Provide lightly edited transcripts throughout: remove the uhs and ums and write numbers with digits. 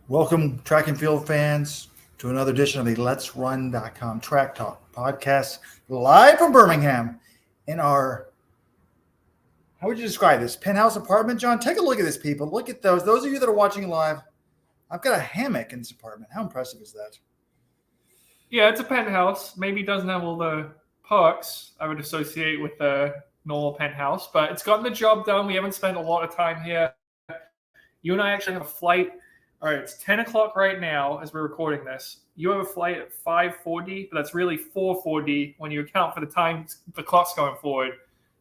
Welcome, track and field fans, to another edition of the Let'sRun.com Track Talk podcast, live from Birmingham in our, how would you describe this, penthouse apartment, John? Take a look at this, people. Look at those. Those of you that are watching live, I've got a hammock in this apartment. How impressive is that? Yeah, it's a penthouse. Maybe it doesn't have all the perks I would associate with the normal penthouse, but it's gotten the job done. We haven't spent a lot of time here. You and I actually have a flight. All right, it's 10 o'clock right now as we're recording this. You have a flight at 5:40, but that's really 4:40 when you account for the time the clock's going forward.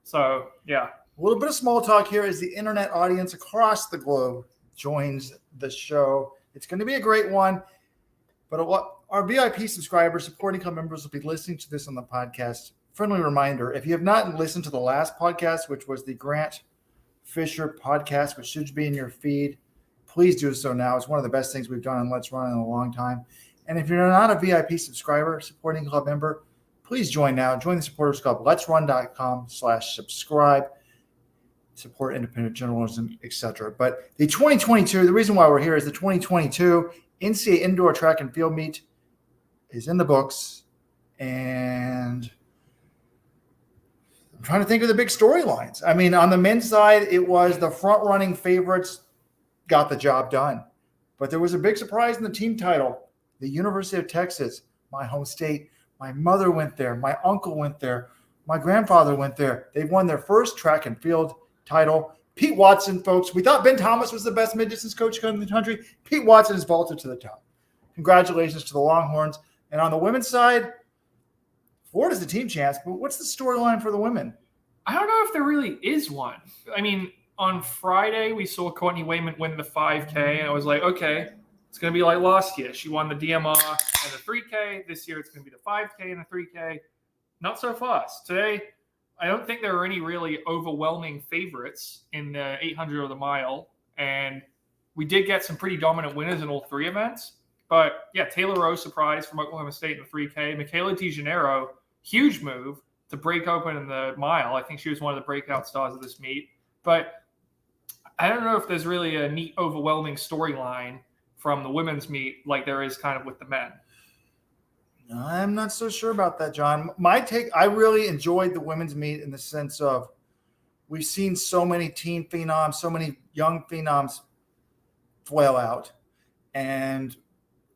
So, yeah. A little bit of small talk here as the internet audience across the globe joins the show. It's going to be a great one, but our VIP subscribers, supporting club members will be listening to this on the podcast. Friendly reminder, if you have not listened to the last podcast, which was the Grant Fisher podcast, which should be in your feed, please do so now. It's one of the best things we've done on Let's Run in a long time. And if you're not a VIP subscriber, supporting club member, please join now. Join the supporters club, letsrun.com/subscribe. Support independent journalism, etc. But the 2022, the reason why we're here is the 2022 NCAA indoor track and field meet is in the books. And I'm trying to think of the big storylines. I mean, on the men's side, it was the front-running favorites got the job done. But there was a big surprise in the team title. The University of Texas, my home state. My mother went there. My uncle went there. My grandfather went there. They won their first track and field title. Pete Watson, folks. We thought Ben Thomas was the best mid-distance coach in the country. Pete Watson has vaulted to the top. Congratulations to the Longhorns. And on the women's side, Florida's the team champs, but what's the storyline for the women? I don't know if there really is one. I mean, on Friday, we saw Courtney Wayman win the 5K, and I was like, okay, it's going to be like last year. She won the DMR and the 3K. This year, it's going to be the 5K and the 3K. Not so fast. Today, I don't think there are any really overwhelming favorites in the 800 or the mile, and we did get some pretty dominant winners in all three events. But, yeah, Taylor Rose surprise from Oklahoma State in the 3K. Michaela DeGenero, huge move to break open in the mile. I think she was one of the breakout stars of this meet. But I don't know if there's really a neat, overwhelming storyline from the women's meet like there is kind of with the men. I'm not so sure about that, John. My take, I really enjoyed the women's meet in the sense of we've seen so many teen phenoms, so many young phenoms flail out. And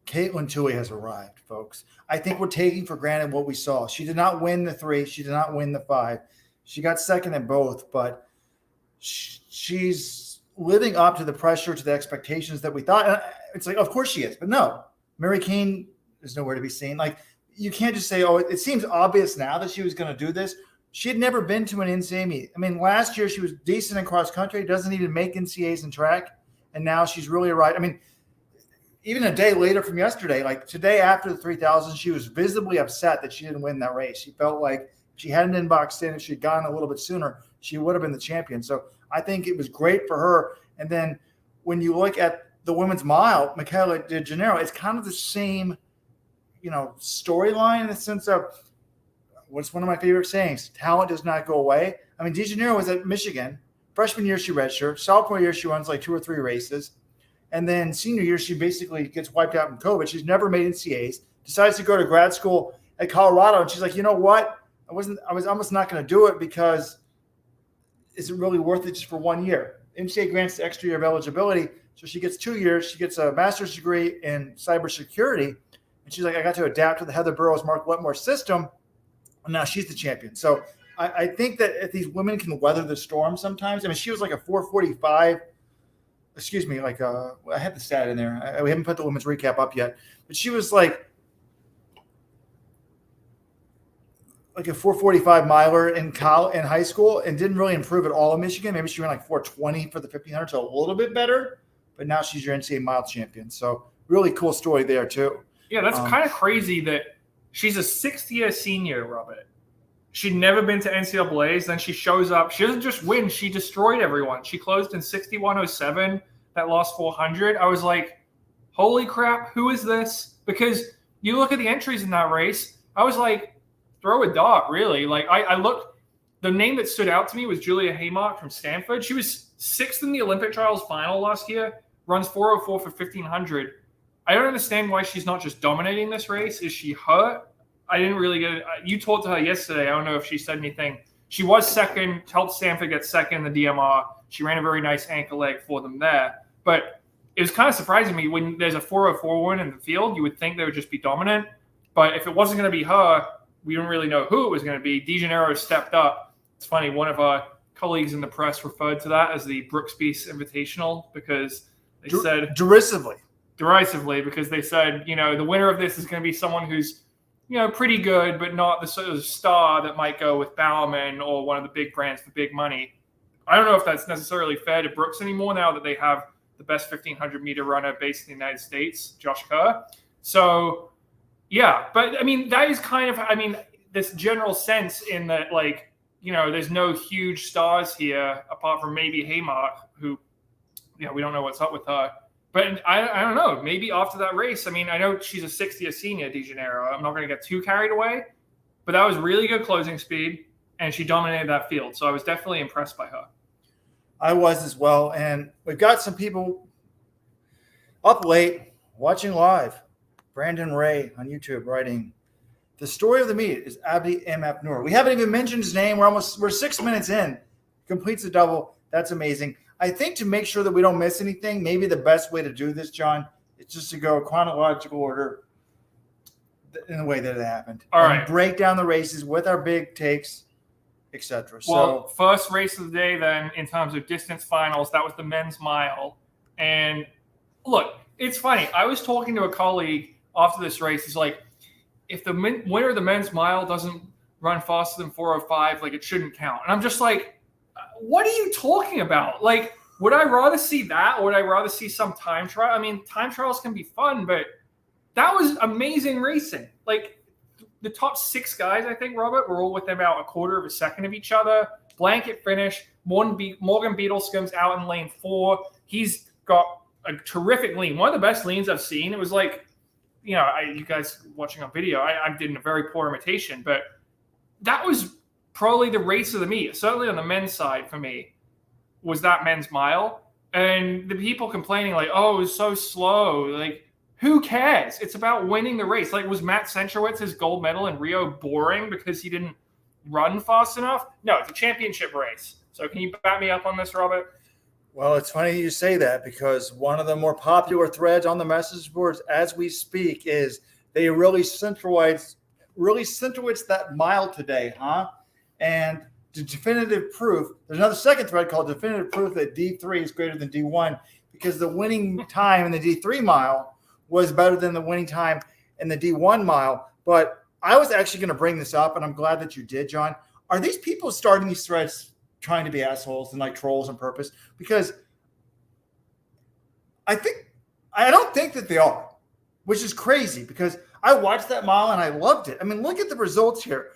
Caitlin Tuohy has arrived, folks. I think we're taking for granted what we saw. She did not win the 3. She did not win the 5. She got second in both, but she's living up to the pressure, to the expectations that we thought. And it's like, of course she is, but no. Mary Kane is nowhere to be seen. Like, you can't just say, oh, it seems obvious now that she was going to do this. She had never been to an NCAA meet. I mean, last year she was decent in cross country, doesn't even make NCAAs in track, and now she's really arrived. I mean, even a day later from yesterday, like today after the 3,000, she was visibly upset that she didn't win that race. She felt like if she hadn't been boxed in, if she'd gone a little bit sooner, she would have been the champion. So I think it was great for her. And then when you look at the women's mile, Michaela DeGenero, it's kind of the same, storyline in the sense of what's one of my favorite sayings, talent does not go away. I mean, DeGenero was at Michigan. Freshman year, she redshirts. Sophomore year, she runs like 2 or 3 races. And then senior year, she basically gets wiped out from COVID. She's never made NCAAs, decides to go to grad school at Colorado. And she's like, you know what? I was almost not going to do it because is it really worth it just for 1 year? NCAA grants the extra year of eligibility. So she gets 2 years. She gets a master's degree in cybersecurity. And she's like, I got to adapt to the Heather Burroughs, Mark Wetmore system. And now she's the champion. So I think that if these women can weather the storm sometimes, I mean, she was like a 4:45. Excuse me, like I had the stat in there. We haven't put the women's recap up yet, but she was like a 4:45 miler in high school and didn't really improve at all in Michigan. Maybe she ran like 4:20 for the 1,500, so a little bit better. But now she's your NCAA mile champion. So really cool story there too. Yeah, that's kind of crazy that she's a 6th-year senior, Robert. She'd never been to NCAAs. Then she shows up. She doesn't just win. She destroyed everyone. She closed in 61:07, that lost 400. I was like, holy crap, who is this? Because you look at the entries in that race, I was like, throw a dart, really. Like, I looked, the name that stood out to me was Julia Haymark from Stanford. She was 6th in the Olympic trials final last year, runs 4:04 for 1,500. I don't understand why she's not just dominating this race. Is she hurt? I didn't really get it. You talked to her yesterday. I don't know if she said anything. She was second, helped Stanford get second in the DMR. She ran a very nice anchor leg for them there. But it was kind of surprising me when there's a 4:04 win in the field. You would think they would just be dominant. But if it wasn't going to be her, we didn't really know who it was going to be. DeGenero stepped up. It's funny, one of our colleagues in the press referred to that as the Brooks Beast Invitational because they said derisively, because they said, the winner of this is going to be someone who's, pretty good, but not the sort of star that might go with Bowerman or one of the big brands for big money. I don't know if that's necessarily fair to Brooks anymore now that they have the best 1,500-meter runner based in the United States, Josh Kerr. So, yeah. But, that is kind of, this general sense in that, there's no huge stars here apart from maybe Haymark, who, we don't know what's up with her. But I don't know. Maybe after that race, I know she's a 60th senior, DeGenero. I'm not going to get too carried away. But that was really good closing speed, and she dominated that field. So I was definitely impressed by her. I was as well. And we've got some people up late watching live. Brandon Ray on YouTube writing, the story of the meet is Abdi Nur. We haven't even mentioned his name. We're 6 minutes in. Completes the double. That's amazing. I think to make sure that we don't miss anything, maybe the best way to do this, John, is just to go chronological order in the way that it happened. All right. Break down the races with our big takes, etc. Well, first race of the day then in terms of distance finals, that was the men's mile. And look, it's funny. I was talking to a colleague after this race. He's like, if the winner of the men's mile doesn't run faster than 4:05, it shouldn't count. And I'm just like, what are you talking about? Would I rather see that or would I rather see some time trial? Time trials can be fun, but that was amazing racing. The top 6 guys, I think, Robert, were all within about a quarter of a second of each other. Blanket finish. Morgan Beadleskims out in lane 4. He's got a terrific lean. One of the best leans I've seen. It was you guys watching on video, I did a very poor imitation, but that was probably the race of the meet, certainly on the men's side for me, was that men's mile. And the people complaining oh, it was so slow. Who cares? It's about winning the race. Was Matt Centrowitz's gold medal in Rio boring because he didn't run fast enough? No, it's a championship race. So can you back me up on this, Robert? Well, it's funny you say that because one of the more popular threads on the message boards as we speak is they really Centrowitz that mile today, huh? And the definitive proof, there's another second thread called definitive proof that D3 is greater than D1 because the winning time in the D3 mile was better than the winning time in the D1 mile. But I was actually going to bring this up, and I'm glad that you did, John. Are these people starting these threads trying to be assholes and trolls on purpose? Because I don't think that they are, which is crazy because I watched that mile and I loved it. Look at the results here.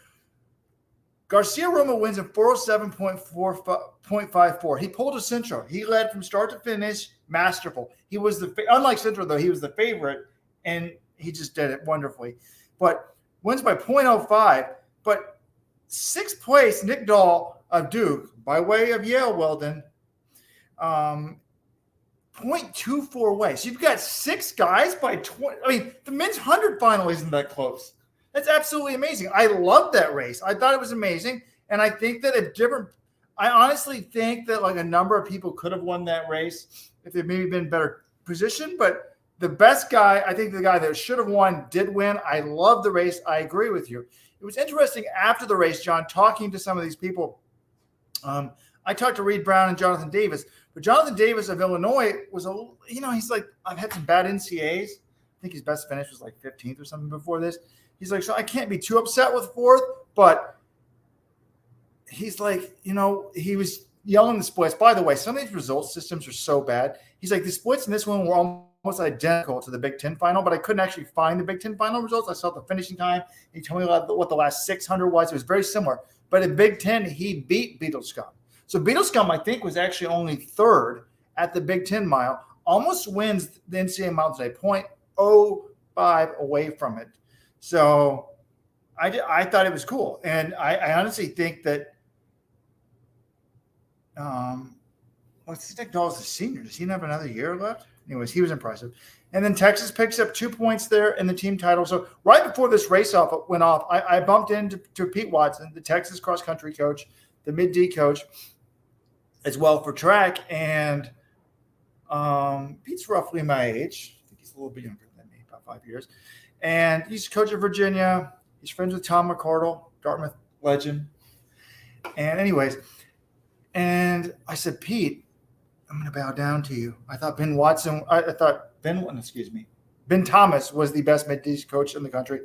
Garcia Romo wins in 407.54. He pulled a Centro. He led from start to finish, masterful. He was unlike Centro though, he was the favorite, and he just did it wonderfully. But wins by 0.05. But 6th place, Nick Dahl of Duke, by way of Yale Weldon, 0.24 away. So you've got 6 guys by 20. The men's 100 final isn't that close. That's absolutely amazing. I love that race. I thought it was amazing. And I think that I honestly think that a number of people could have won that race if they'd maybe been better positioned. But the best guy, I think the guy that should have won did win. I love the race. I agree with you. It was interesting after the race, John, talking to some of these people. I talked to Reed Brown and Jonathan Davis. But Jonathan Davis of Illinois was he's like, I've had some bad NCAAs. I think his best finish was 15th or something before this. He's like, so I can't be too upset with 4th, but he's like, he was yelling the splits. By the way, some of these result systems are so bad. He's like, the splits in this one were almost identical to the Big Ten final, but I couldn't actually find the Big Ten final results. I saw the finishing time. He told me what the last 600 was. It was very similar. But in Big Ten, he beat Beadlescomb. So Beadlescomb, I think, was actually only 3rd at the Big Ten mile. Almost wins the NCAA mile today, 0.05 away from it. So I thought it was cool. And I honestly think that Nick Dahl's a senior. Does he have another year left? anyways, he was impressive. And then Texas picks up 2 points there in the team title. So right before this race went off, I bumped into Pete Watson, the Texas cross country coach, the mid-D coach, as well for track. And Pete's roughly my age. I think he's a little bit younger than me, about 5 years. And he's coach of Virginia. He's friends with Tom McCardle, Dartmouth legend. And anyways, and I said, Pete, I'm going to bow down to you. I thought Ben Thomas was the best mid-D coach in the country.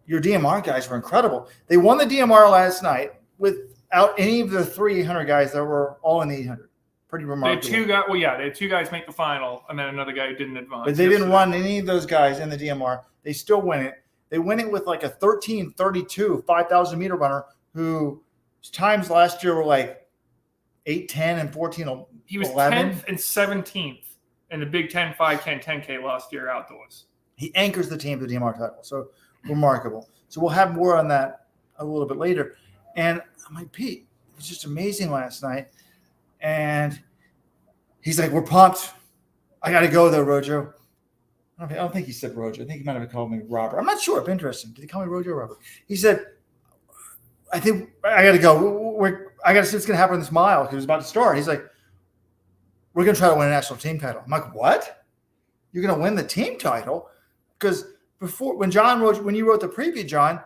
Your DMR guys were incredible. They won the DMR last night without any of the 300 guys that were all in the 800. Pretty remarkable. They had 2 guys make the final, and then another guy who didn't advance. But they didn't run any of those guys in the DMR. They still win it. They win it with like a 13:32 5,000 meter runner whose times last year were like 8:10 and 14:11. He was 10th and 17th in the Big Ten 5K and 10K last year outdoors. He anchors the team to the DMR title. So remarkable. So we'll have more on that a little bit later. And I'm like, Pete, it was just amazing last night. And he's like, we're pumped. I got to go though, Rojo. I don't think he said Rojo. I think he might have called me Robert. I'm not sure. It's interesting. Did he call me Rojo or Robert? He said, I think I got to go. I got to see what's going to happen in this mile because it was about to start. He's like, we're going to try to win a national team title. I'm like, what? You're going to win the team title? Because when you wrote the preview, John,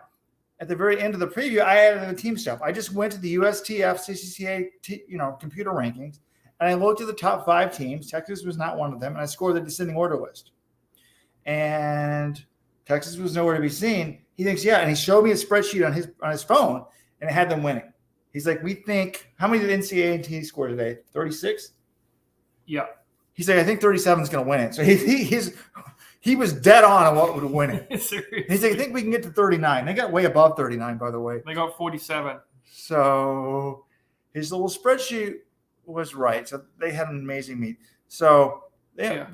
at the very end of the preview, I added the team stuff. I just went to the USTF CCCA, computer rankings, and I looked at the top 5 teams. Texas was not one of them, and I scored the descending order list. And Texas was nowhere to be seen. He thinks, and he showed me a spreadsheet on his phone, and it had them winning. He's like, we think, how many did NCAA score today? 36? Yeah. He's like, I think 37 is going to win it. So he was dead on what would win it. He's like, I think we can get to 39. They got way above 39, by the way. They got 47. So his little spreadsheet was right. So they had an amazing meet. So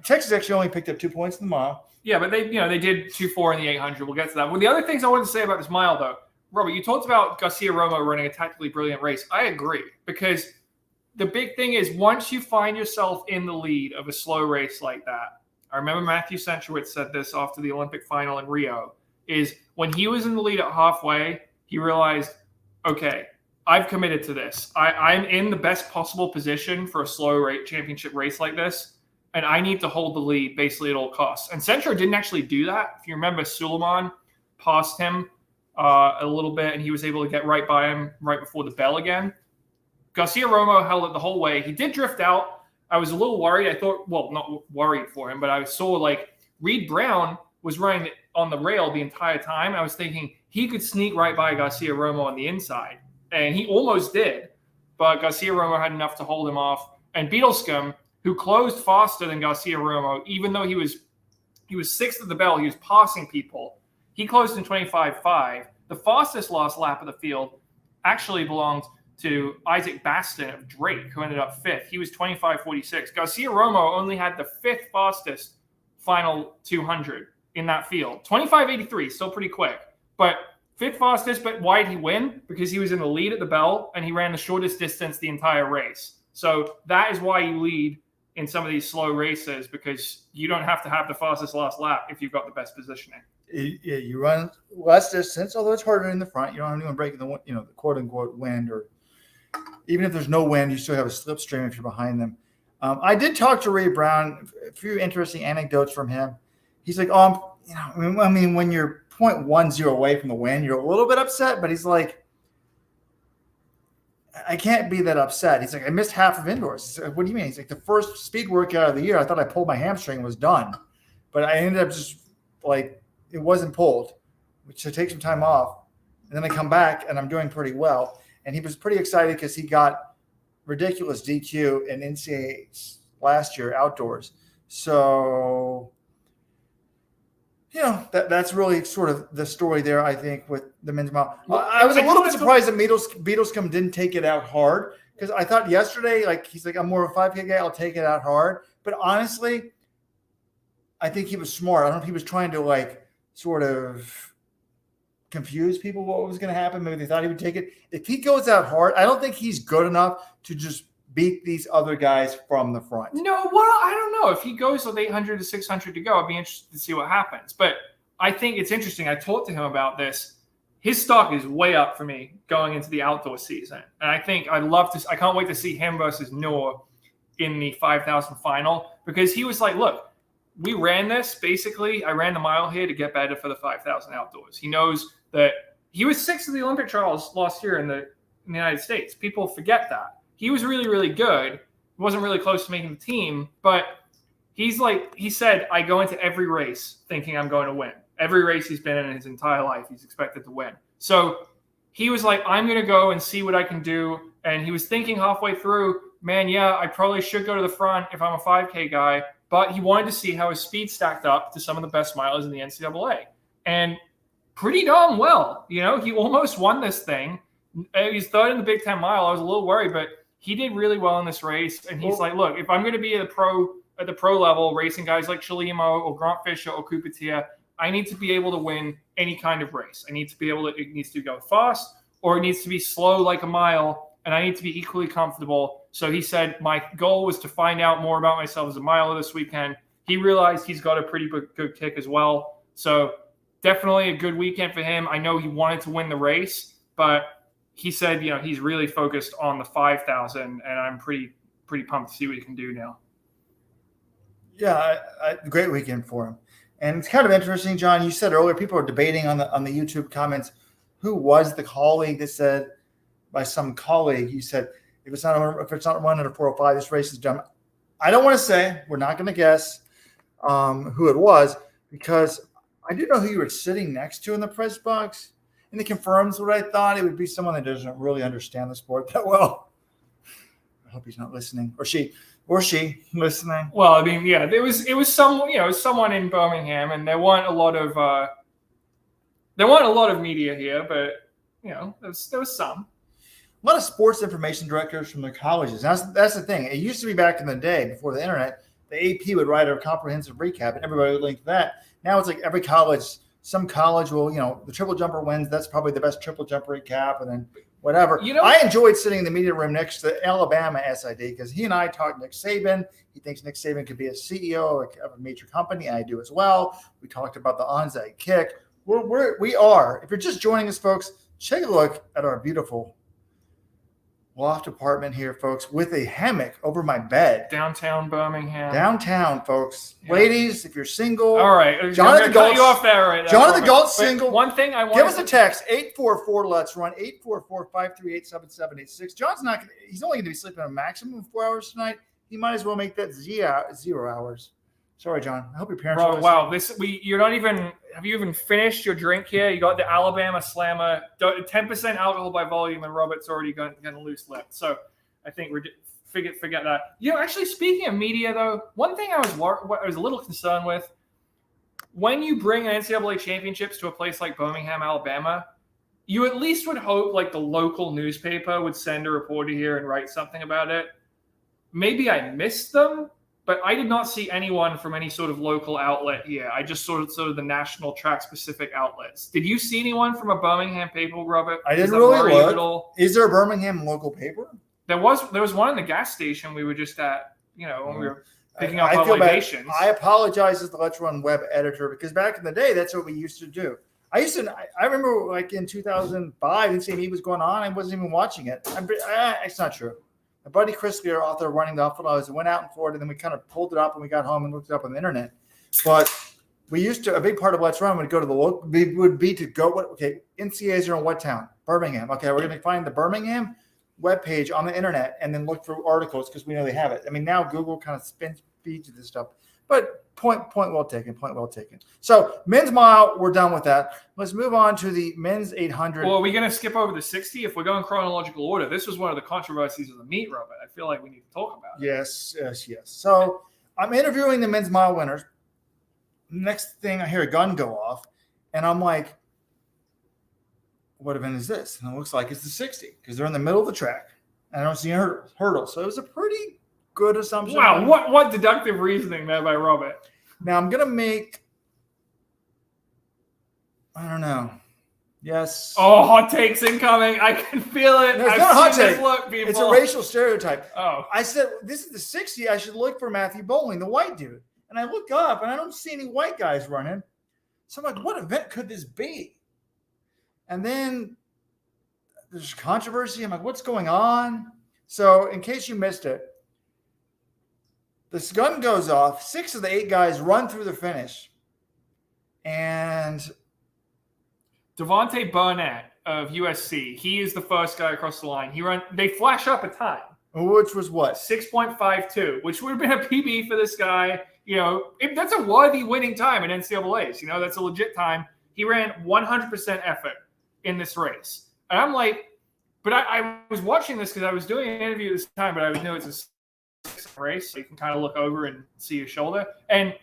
Texas actually only picked up 2 points in the mile. Yeah, but they did 2.4 in the 800. We'll get to that. Well, the other things I wanted to say about this mile, though, Robert, you talked about Garcia Romo running a tactically brilliant race. I agree, because the big thing is once you find yourself in the lead of a slow race like that, I remember Matthew Centrowitz said this after the Olympic final in Rio, is when he was in the lead at halfway, he realized, okay, I've committed to this. I'm in the best possible position for a slow rate championship race like this, and I need to hold the lead basically at all costs. And Centro didn't actually do that. If you remember, Suleiman passed him a little bit, and he was able to get right by him right before the bell again. Garcia Romo held it the whole way. He did drift out. I was a little worried. I thought, well, not worried for him, but I saw like Reed Brown was running on the rail the entire time. I was thinking he could sneak right by Garcia Romo on the inside, and he almost did. But Garcia Romo had enough to hold him off. And Beetlescombe, who closed faster than Garcia Romo, even though he was 6th at the bell, he was passing people. He closed in 25.5. The fastest last lap of the field actually belonged to Isaac Baston of Drake, who ended up 5th. He was 25.46. Garcia Romo only had the 5th fastest final 200 in that field. 25.83, still pretty quick. But 5th fastest, but why did he win? Because he was in the lead at the bell, and he ran the shortest distance the entire race. So that is why you lead in some of these slow races, because you don't have to have the fastest last lap if you've got the best positioning. You run less distance, although it's harder in the front. You don't have anyone breaking the quote-unquote wind, or even if there's no wind, you still have a slipstream if you're behind them. I did talk to Ray Brown, a few interesting anecdotes from him. He's like, when you're 0.10 away from the wind, you're a little bit upset, but he's like, I can't be that upset. He's like, I missed half of indoors. Like, what do you mean? He's like, the first speed workout of the year, I thought I pulled my hamstring and was done. But I ended up just like, it wasn't pulled, which I take some time off. And then I come back and I'm doing pretty well. And he was pretty excited because he got ridiculous DQ in NCAA last year outdoors. So, that's really sort of the story there, I think, with the men's mile. I was a little bit surprised that Beetlescombe didn't take it out hard, because I thought yesterday, he's like, I'm more of a 5K guy, I'll take it out hard. But honestly, I think he was smart. I don't know if he was trying to sort of confuse people what was going to happen. Maybe they thought he would take it. If he goes out hard, I don't think he's good enough to just beat these other guys from the front. No, well, I don't know. If he goes with 800 to 600 to go, I'd be interested to see what happens. But I think it's interesting. I talked to him about this. His stock is way up for me going into the outdoor season. And I think I can't wait to see him versus Nur in the 5,000 final, because he was like, look, we ran this. Basically, I ran the mile here to get better for the 5,000 outdoors. He knows that he was 6th at the Olympic trials last year in the United States. People forget that. He was really, really good. He wasn't really close to making the team, but he said, I go into every race thinking I'm going to win. Every race he's been in his entire life, he's expected to win. So he was like, I'm going to go and see what I can do. And he was thinking halfway through, man, yeah, I probably should go to the front if I'm a 5K guy. But he wanted to see how his speed stacked up to some of the best milers in the NCAA. And pretty darn well. You know, he almost won this thing. He's 3rd in the Big Ten mile. I was a little worried, but he did really well in this race. And he's like, look, if I'm going to be at the pro level, racing guys like Chalimo or Grant Fisher or Cooper Tier, I need to be able to win any kind of race. I need to be able to, it needs to go fast or it needs to be slow like a mile, and I need to be equally comfortable. So he said, my goal was to find out more about myself as a miler this weekend. He realized he's got a pretty good kick as well. So definitely a good weekend for him. I know he wanted to win the race, but he said, you know, he's really focused on the 5,000, and I'm pretty pumped to see what he can do now. Yeah, great weekend for him. And it's kind of interesting, John, you said earlier, people are debating on the YouTube comments, who was the colleague that said, by some colleague, you said, if it's not one under 405, this race is done. I don't want to say, we're not going to guess who it was, because I do know who you were sitting next to in the press box, and it confirms what I thought. It would be someone that doesn't really understand the sport that well. I hope he's not listening, or she listening. Well, I mean, yeah, it was someone in Birmingham, and there weren't a lot of media here, but you know, there was some. A lot of sports information directors from the colleges. That's the thing. It used to be back in the day before the internet, the AP would write a comprehensive recap, and everybody would link to that. Now it's like every college, some college will, you know, the triple jumper wins. That's probably the best triple jumper recap, and then whatever. You know, I enjoyed sitting in the media room next to Alabama SID because he and I talked Nick Saban. He thinks Nick Saban could be a CEO of a major company. I do as well. We talked about the onside kick. We are. If you're just joining us, folks, take a look at our beautiful loft apartment here, folks, with a hammock over my bed. Downtown Birmingham. Downtown, folks. Yeah. Ladies, if you're single. All right. Jonathan Cut you off there right now. Jonathan Galt's single. One thing I want to give us a text, 844-LETS-RUN, 844-538-7786. John's he's only going to be sleeping a maximum of 4 hours tonight. He might as well make that 0 hours. Sorry, John. I hope your parents are listening. Wow, have you even finished your drink here? You got the Alabama Slammer, 10% alcohol by volume, and Robert's already going to loose lip. So I think forget that. You know, actually, speaking of media, though, one thing I was a little concerned with, when you bring NCAA championships to a place like Birmingham, Alabama, you at least would hope like the local newspaper would send a reporter here and write something about it. Maybe I missed them, but I did not see anyone from any sort of local outlet here. I just sort of the national track-specific outlets. Did you see anyone from a Birmingham paper, Robert? I didn't really look. Is there a Birmingham local paper? There was one in the gas station we were just at, you know, when we were picking up our libations. I apologize as the Let's Run web editor, because back in the day, that's what we used to do. I remember like in 2005, NCAA was going on. I wasn't even watching it. It's not true. My buddy Chris Lear, author of Running the Buffaloes, went out in Florida, and then we kind of pulled it up when we got home and looked it up on the internet. But we used to, a big part of Let's Run would go to the local, would be to go, NCAAs are in what town? Birmingham. Okay, we're going to find the Birmingham webpage on the internet and then look for articles because we know they have it. I mean, now Google kind of feeds you this stuff. But point well taken. So men's mile, we're done with that. Let's move on to the men's 800. Well, are we going to skip over the 60? If we're going chronological order, this was one of the controversies of the meet, Robert. I feel like we need to talk about it. Yes. So I'm interviewing the men's mile winners. Next thing, I hear a gun go off, and I'm like, what event is this? And it looks like it's the 60 because they're in the middle of the track, and I don't see a hurdle. So it was a pretty good assumption. Wow, what deductive reasoning there by Robert. Now I'm gonna make, I don't know. Yes. Oh, hot takes incoming. I can feel it. No, it's I've not a hot seen this take. look, people. It's a racial stereotype. Oh. I said, this is the 60. I should look for Matthew Boling, the white dude. And I look up, and I don't see any white guys running. So I'm like, what event could this be? And then there's controversy. I'm like, what's going on? So in case you missed it, this gun goes off. 6 of the 8 guys run through the finish. And Devontae Burnett of USC, he is the first guy across the line. They flash up a time. Which was what? 6.52, which would have been a PB for this guy. That's a worthy winning time in NCAAs. That's a legit time. He ran 100% effort in this race. And I'm like, but I was watching this because I was doing an interview this time, but I would know it's a 6 race, so you can kind of look over and see your shoulder. And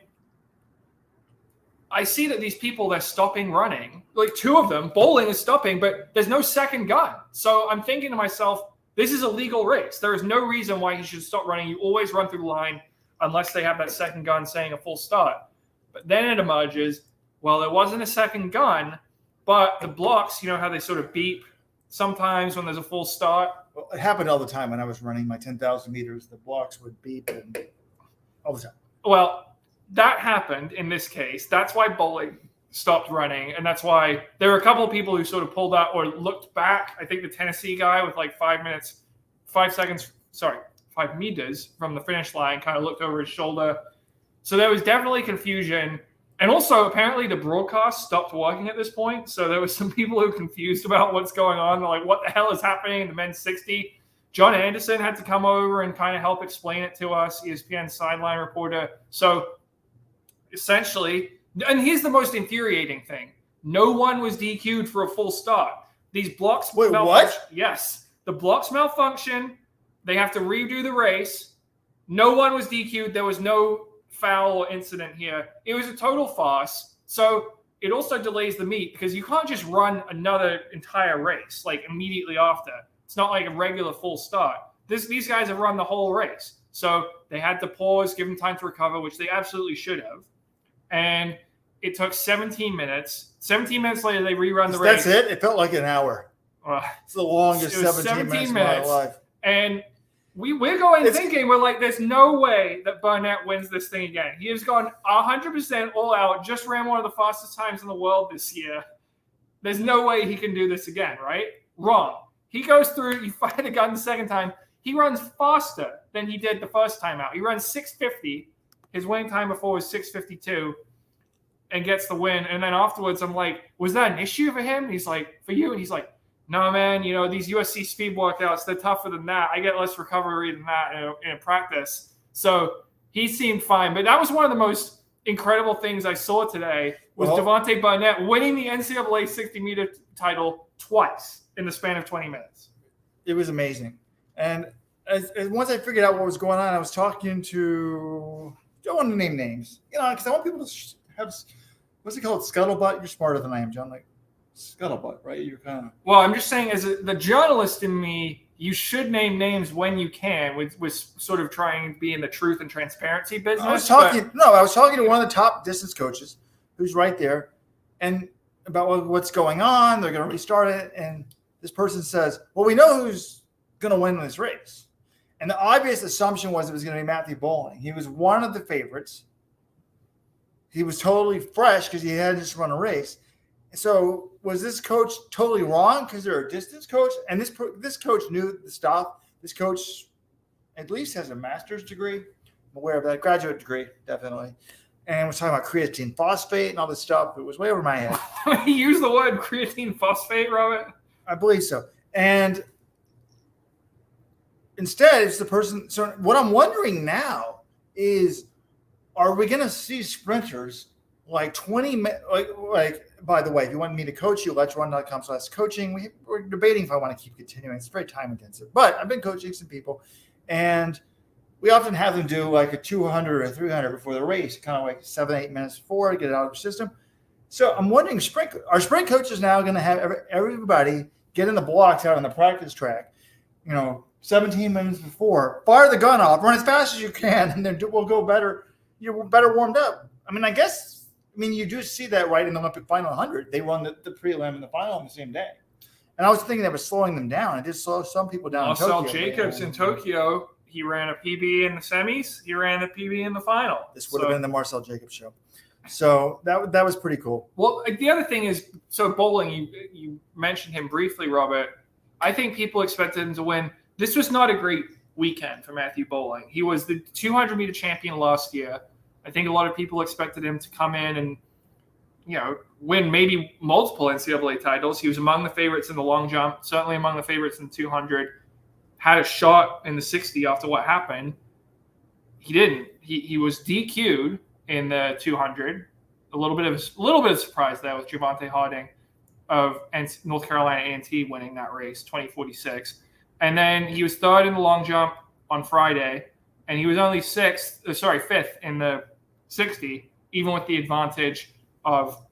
I see that these people, they're stopping running. Like 2 of them, Boling is stopping, but there's no second gun. So I'm thinking to myself, this is a legal race. There is no reason why he should stop running. You always run through the line unless they have that second gun saying a full start. But then it emerges, well, there wasn't a second gun, but the blocks, how they sort of beep sometimes when there's a full start. Well, it happened all the time when I was running my 10,000 meters. The blocks would beep and all the time. Well, that happened in this case. That's why Boling stopped running, and that's why there were a couple of people who sort of pulled out or looked back. I think the Tennessee guy with like 5 meters from the finish line kind of looked over his shoulder. So there was definitely confusion. And also, apparently, the broadcast stopped working at this point. So there was some people who were confused about what's going on. They're like, what the hell is happening in the men's 60? John Anderson had to come over and kind of help explain it to us, ESPN sideline reporter. So essentially, and here's the most infuriating thing. No one was DQ'd for a full start. These blocks malfunction. What? Yes. The blocks malfunction. They have to redo the race. No one was DQ'd. There was no foul or incident here. It was a total farce. So it also delays the meet because you can't just run another entire race like immediately after. It's not like a regular full start. These guys have run the whole race. So they had to pause, give them time to recover, which they absolutely should have. And it took 17 minutes. 17 minutes later, they rerun the race. That's it? It felt like an hour. It's the longest 17 minutes of my life. And we're going thinking, we're like, there's no way that Burnett wins this thing again. He has gone 100% all out, just ran one of the fastest times in the world this year. There's no way he can do this again, right? Wrong. He goes through, you fire the gun the second time. He runs faster than he did the first time out. He runs 6:50. His winning time before was 6:52 and gets the win. And then afterwards, I'm like, was that an issue for him? He's like, for you? And he's like, no, man, these USC speed workouts, they're tougher than that. I get less recovery than that in practice. So he seemed fine. But that was one of the most incredible things I saw today was Devontae Burnett winning the NCAA 60-meter title twice in the span of 20 minutes. It was amazing. And as once I figured out what was going on, I was talking to – don't want to name names, because I want people to have – what's it called? Scuttlebutt? You're smarter than I am, John. Like scuttlebutt, right? You're kind of – Well, I'm just saying as the journalist in me, you should name names when you can with sort of trying to be in the truth and transparency business. I was talking to one of the top distance coaches who's right there and about what's going on. They're going to restart it. And this person says, well, we know who's going to win this race. And the obvious assumption was it was going to be Matthew Boling. He was one of the favorites. He was totally fresh because he had just run a race. So was this coach totally wrong because they're a distance coach? And this coach knew the stuff. This coach at least has a master's degree. I'm aware of that. Graduate degree, definitely. And was talking about creatine phosphate and all this stuff. It was way over my head. He used the word creatine phosphate, Robert? I believe so. And instead, it's the person. So what I'm wondering now is, are we going to see sprinters like 20 minutes? Like, by the way, if you want me to coach you, let'srun.com/coaching. We're debating if I want to keep continuing. It's very time intensive. But I've been coaching some people, and we often have them do like a 200 or 300 before the race, kind of like 7-8 minutes before to get it out of their system. So I'm wondering, are sprint coaches now going to have everybody get in the blocks out on the practice track, 17 minutes before, fire the gun off, run as fast as you can, and then we'll go better. You're better warmed up. I mean, I guess I mean, you do see that right in the Olympic final 100. They run the prelim and the final on the same day. And I was thinking that was slowing them down. It did slow some people down. Marcel in Tokyo. Jacobs in Tokyo, he ran a PB in the semis. He ran a PB in the final. This would have been the Marcel Jacobs show. So that was pretty cool. Well, the other thing is, so Boling, you mentioned him briefly, Robert. I think people expected him to win. This was not a great weekend for Matthew Boling. He was the 200-meter champion last year. I think a lot of people expected him to come in and, win maybe multiple NCAA titles. He was among the favorites in the long jump, certainly among the favorites in the 200. Had a shot in the 60 after what happened. He didn't. He was DQ'd in the 200. A little bit of surprise there with Javante Harding of North Carolina A&T winning that race, 2046. And then he was third in the long jump on Friday, and he was only fifth in the 60, even with the advantage of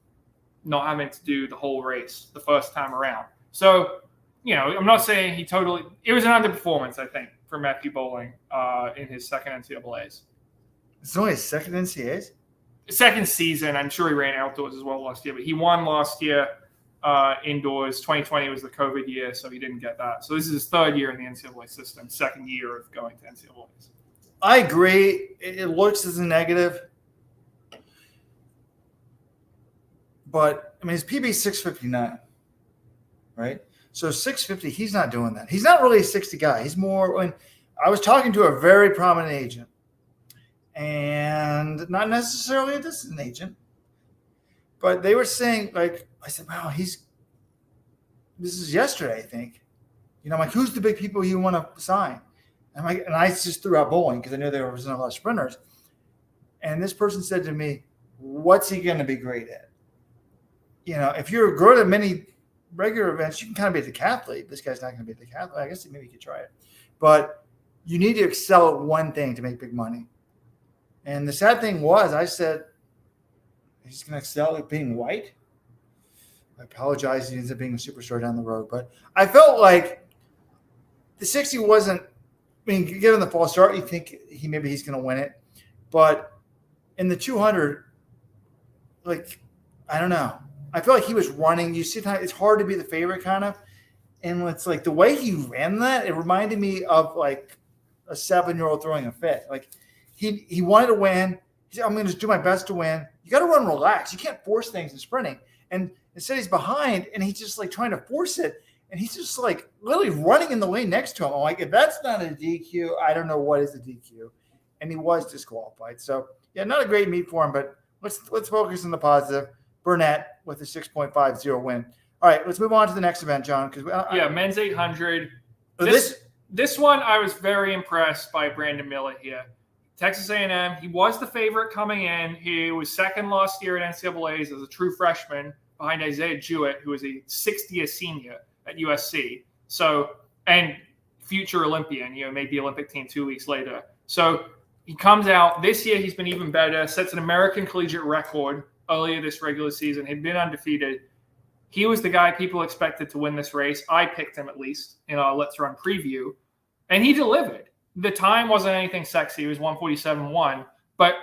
not having to do the whole race the first time around. So, I'm not saying it was an underperformance, I think, for Matthew Boling in his second NCAAs. It's only his second NCAAs? Second season. I'm sure he ran outdoors as well last year, but he won last year indoors. 2020 was the COVID year, so he didn't get that. So this is his third year in the NCAA system, second year of going to NCAAs. I agree. It looks as a negative. But, I mean, his PB is 659, right? So 650, he's not doing that. He's not really a 60 guy. He's more – I was talking to a very prominent agent, and not necessarily a distant agent, but they were saying, like, I said, wow, this is yesterday, I think. I'm like, who's the big people you want to sign? And I just threw out Boling because I knew there was a lot of sprinters. And this person said to me, what's he going to be great at? If you're good at many regular events, you can kind of be a decathlete. This guy's not going to be a decathlete. I guess maybe you could try it. But you need to excel at one thing to make big money. And the sad thing was, I said, he's going to excel at being white. I apologize. He ends up being a superstar down the road. But I felt like the 60 wasn't – given the false start, you think he's going to win it. But in the 200, I don't know. I feel like he was running. You see, it's hard to be the favorite kind of. And it's like the way he ran that, it reminded me of like a 7-year-old throwing a fit. Like he wanted to win. He said, I'm going to do my best to win. You got to run relaxed. You can't force things in sprinting. And instead he's behind and he's just like trying to force it. And he's just like literally running in the lane next to him. I'm like, if that's not a DQ, I don't know what is a DQ. And he was disqualified. So yeah, not a great meet for him, but let's focus on the positive. Burnett with a 6.50 win. All right, let's move on to the next event, John. Men's 800. This one, I was very impressed by Brandon Miller here. Texas A&M, he was the favorite coming in. He was second last year at NCAAs as a true freshman behind Isaiah Jewett, who was a 60th senior at USC. So, and future Olympian, made the Olympic team 2 weeks later. So he comes out. This year, he's been even better, sets an American collegiate record earlier this regular season. He'd been undefeated. He was the guy people expected to win this race. I picked him at least in our Let's Run preview, and he delivered. The time wasn't anything sexy. It was 1:47.1, but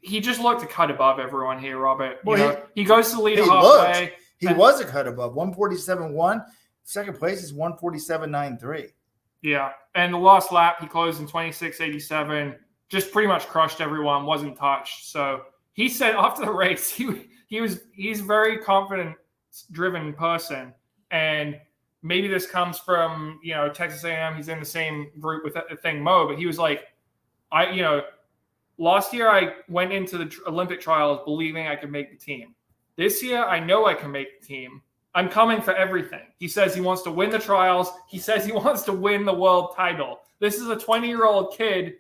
he just looked a cut above everyone here, Robert. He goes to the lead halfway. He was a cut above 1:47.1. Second place is 1:47.93. Yeah, and the last lap he closed in 26:87. Just pretty much crushed everyone. Wasn't touched. So he said after the race, he's a very confidence-driven person, and maybe this comes from Texas A&M. He's in the same group with Thing Mo, but he was like, last year I went into the Olympic trials believing I could make the team. This year I know I can make the team. I'm coming for everything. He says he wants to win the trials. He says he wants to win the world title. This is a 20-year-old kid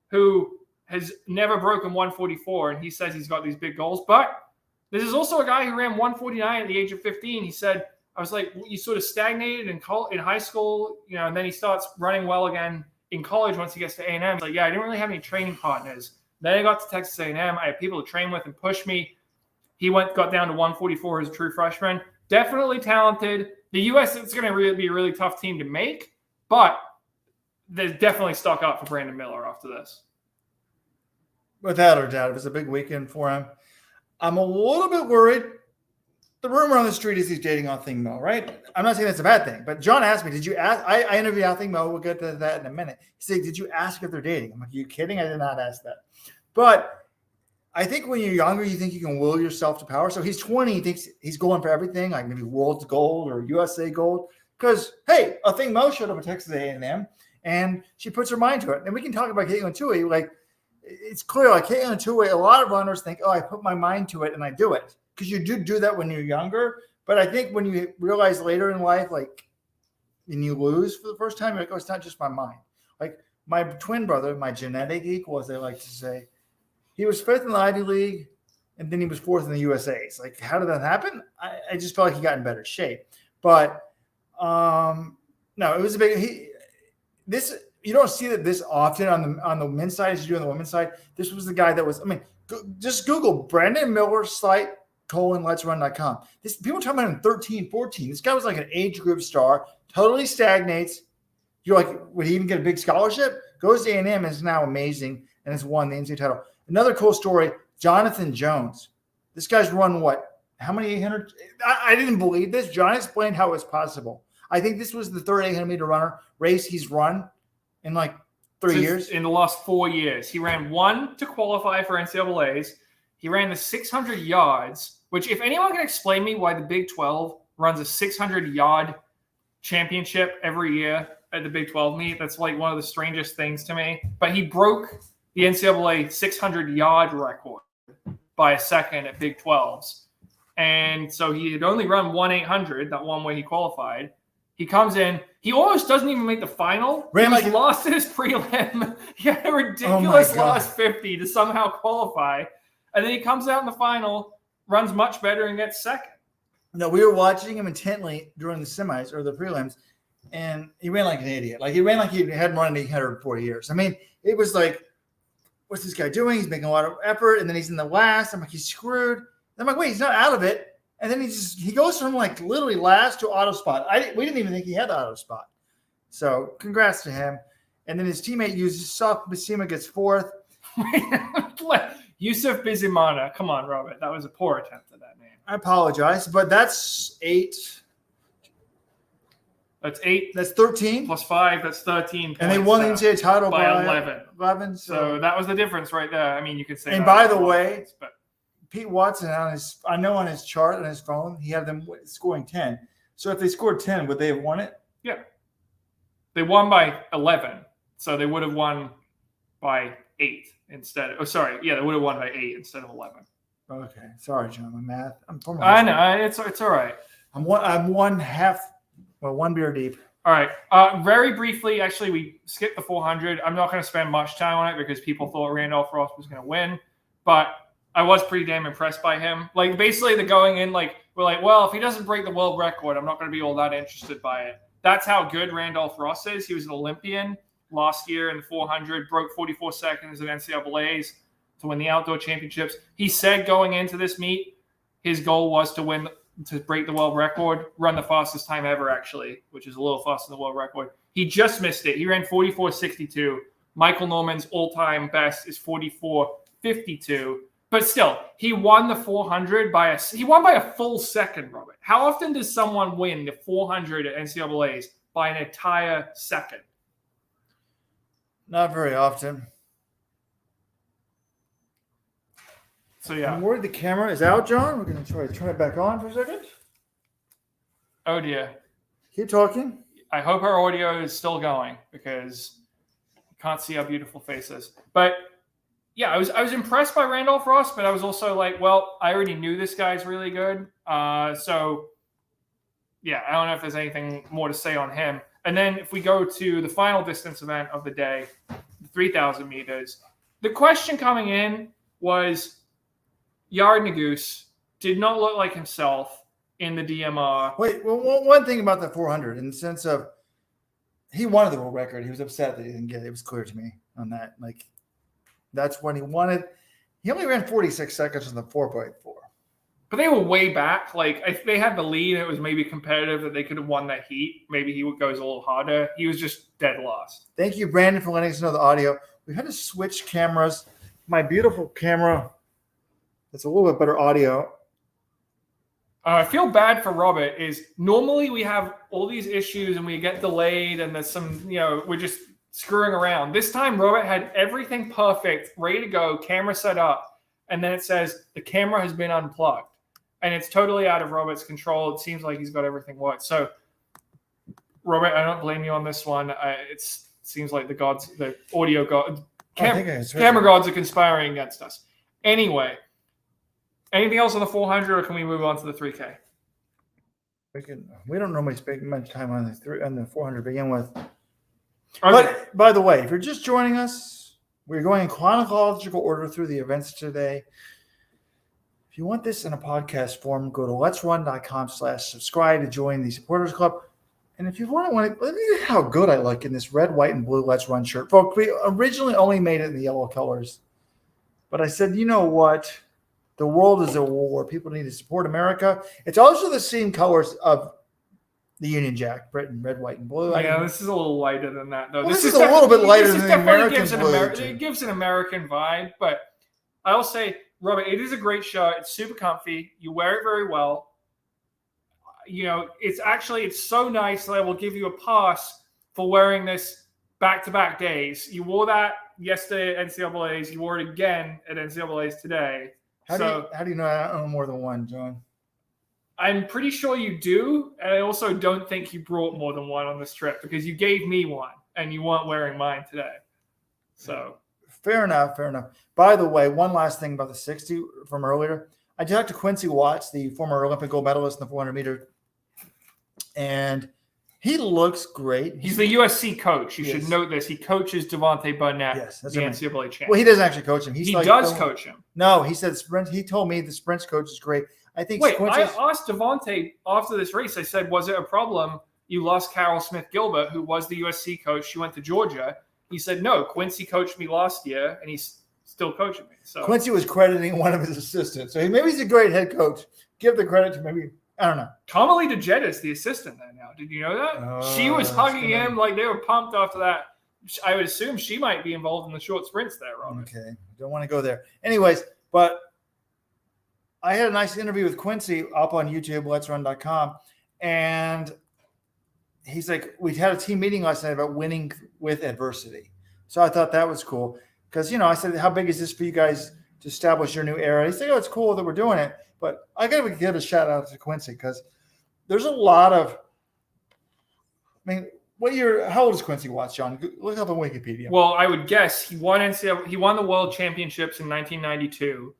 who has never broken 144, and he says he's got these big goals. But this is also a guy who ran 149 at the age of 15. He said, I was like, you sort of stagnated in high school, and then he starts running well again in college once he gets to A&M. He's like, yeah, I didn't really have any training partners. Then I got to Texas A&M. I had people to train with and push me. He got down to 144 as a true freshman. Definitely talented. The U.S., it's going to be a really tough team to make, but there's definitely stock up for Brandon Miller after this. Without a doubt, it was a big weekend for him. I'm a little bit worried. The rumor on the street is he's dating Athing Mo, right? I'm not saying that's a bad thing, but John asked me, did you ask? I interviewed Athing Mo. We'll get to that in a minute. He said, did you ask if they're dating? I'm like, are you kidding? I did not ask that. But I think when you're younger, you think you can will yourself to power. So he's 20. He thinks he's going for everything, like maybe world's gold or USA gold. Because, hey, Athing Mo showed up at Texas A&M, and she puts her mind to it. And we can talk about Caitlin Tuohy. Like, it's clear, like Caitlin Tuohy, a lot of runners think, oh, I put my mind to it and I do it. Because you do that when you're younger. But I think when you realize later in life, like, and you lose for the first time, you're like, oh, it's not just my mind. Like, my twin brother, my genetic equal, as they like to say, he was 5th in the Ivy League, and then he was 4th in the USAs. Like, how did that happen? I just felt like he got in better shape. But, no, it was a big – you don't see that this often on the men's side as you do on the women's side. This was the guy that was – I mean, just Google Brandon Miller site – let'srun.com. People talking about him 13, 14. This guy was like an age group star, totally stagnates. You're like, would he even get a big scholarship? Goes to A&M and is now amazing and has won the NCAA title. Another cool story, Jonathan Jones. This guy's run what? How many 800? I didn't believe this. John explained how it was possible. I think this was the third 800-meter runner race he's run in like 3 years. In the last 4 years. He ran one to qualify for NCAAs. He ran the 600 yards, which if anyone can explain me why the Big 12 runs a 600-yard championship every year at the Big 12 meet, that's like one of the strangest things to me. But he broke the NCAA 600-yard record by a second at Big 12s. And so he had only run 1/800, that one where he qualified. He comes in. He almost doesn't even make the final. He lost his prelim. He had a ridiculous last 50 to somehow qualify. And then he comes out in the final, runs much better, and gets second. No, we were watching him intently during the semis or the prelims, and he ran like an idiot. Like, he ran like he hadn't run in 840 years. I mean, it was like, what's this guy doing? He's making a lot of effort, and then he's in the last. I'm like, he's screwed. And I'm like, wait, he's not out of it. And then he goes from like literally last to auto spot. We didn't even think he had the auto spot. So congrats to him. And then his teammate Yusuf Basima gets 4th. Yusuf Bizimana. Come on, Robert. That was a poor attempt at that name. I apologize, but that's 8. That's 8. That's 13. Plus 5. That's 13 points. And they won the NCAA title by 11. 11. So that was the difference right there. I mean, you could say. And by the way, Pete Watson on his chart on his phone, he had them scoring 10. So if they scored 10, would they have won it? Yeah. They won by 11. So they would have won by 8 instead. Oh, sorry. Yeah, they would have won by 8 instead of 11. Okay. Sorry, John. My math. I know. It's all right. I'm one beer deep. All right. Very briefly, actually, we skipped the 400. I'm not going to spend much time on it because people thought Randolph Ross was going to win. But I was pretty damn impressed by him. Like, basically, the going in, like, we're like, well, if he doesn't break the world record, I'm not going to be all that interested by it. That's how good Randolph Ross is. He was an Olympian last year in the 400, broke 44 seconds at NCAAs to win the outdoor championships. He said going into this meet, his goal was to break the world record, run the fastest time ever, actually, which is a little faster than the world record. He just missed it. He ran 44.62. Michael Norman's all-time best is 44.52. But still, he won the 400 by a full second, Robert. How often does someone win the 400 at NCAAs by an entire second? Not very often. So, yeah. I'm worried the camera is out, John. We're going to try to turn it back on for a second. Oh, dear. Keep talking. I hope our audio is still going because you can't see our beautiful faces. But, yeah, I was impressed by Randolph Ross, but I was also like, well, I already knew this guy's really good. So, yeah, I don't know if there's anything more to say on him. And then if we go to the final distance event of the day, 3,000 meters, the question coming in was Yared Nuguse did not look like himself in the DMR. Wait, well, one thing about the 400 in the sense of he wanted the world record. He was upset that he didn't get it. It was clear to me on that. Like, that's what he wanted. He only ran 46 seconds on the 4x4. But they were way back. Like, if they had the lead, it was maybe competitive that they could have won that heat. Maybe he goes a little harder. He was just dead lost. Thank you, Brandon, for letting us know the audio. We had to switch cameras. My beautiful camera It's a little bit better audio. I feel bad for Robert. Is normally we have all these issues and we get delayed and there's some, we're just screwing around. This time Robert had everything perfect, ready to go, camera set up, and then it says the camera has been unplugged. And it's totally out of Robert's control. It seems like he's got everything worked. So, Robert, I don't blame you on this one. It seems like the audio god, camera gods are conspiring against us. Anyway, anything else on the 400, or can we move on to the 3K? We don't normally spend much time on the 400 to begin with. Okay. But by the way, if you're just joining us, we're going in chronological order through the events today. If you want this in a podcast form, go to letsrun.com/subscribe to join the supporters club. And if you want to, let me see how good I look in this red, white, and blue Let's Run shirt. Folks, we originally only made it in the yellow colors. But I said, you know what? The world is a war. People need to support America. It's also the same colors of the Union Jack, Britain, red, white, and blue. Yeah, this is a little lighter than that, though. Well, this is a little bit lighter than the American blue. It gives an American vibe, but I'll say, Robert, it is a great shirt. It's super comfy. You wear it very well. It's so nice that I will give you a pass for wearing this back-to-back days. You wore that yesterday at NCAA's. You wore it again at NCAA's today. How do you know I own more than one, John? I'm pretty sure you do. And I also don't think you brought more than one on this trip because you gave me one and you weren't wearing mine today. So fair enough. By the way, one last thing about the 60 from earlier. I talked to Quincy Watts, the former Olympic gold medalist in the 400 meter, and he looks great. He's the USC coach. You should note this. He coaches Devontae Burnett, the NCAA champ. Well, he doesn't actually coach him. He does coach him. No, he said sprint. He told me the sprints coach is great. I think. Wait, I asked Devontae after this race. I said, "Was it a problem you lost Carol Smith-Gilbert, who was the USC coach? She went to Georgia." He said, "No, Quincy coached me last year, and he's still coaching me." So Quincy was crediting one of his assistants. So maybe he's a great head coach. Give the credit to maybe. I don't know. Tommy DeGenero is the assistant there now. Did you know that? She was hugging him like they were pumped after that. I would assume she might be involved in the short sprints there, Robert. Okay. Don't want to go there. Anyways, but I had a nice interview with Quincy up on YouTube, letsrun.com. And he's like, we had a team meeting last night about winning with adversity. So I thought that was cool. Because, I said, how big is this for you guys to establish your new era? He said, it's cool that we're doing it. But I got to give a shout out to Quincy because there's a lot of, how old is Quincy Watts, John? Look up on Wikipedia. Well, I would guess he won the world championships in 1992.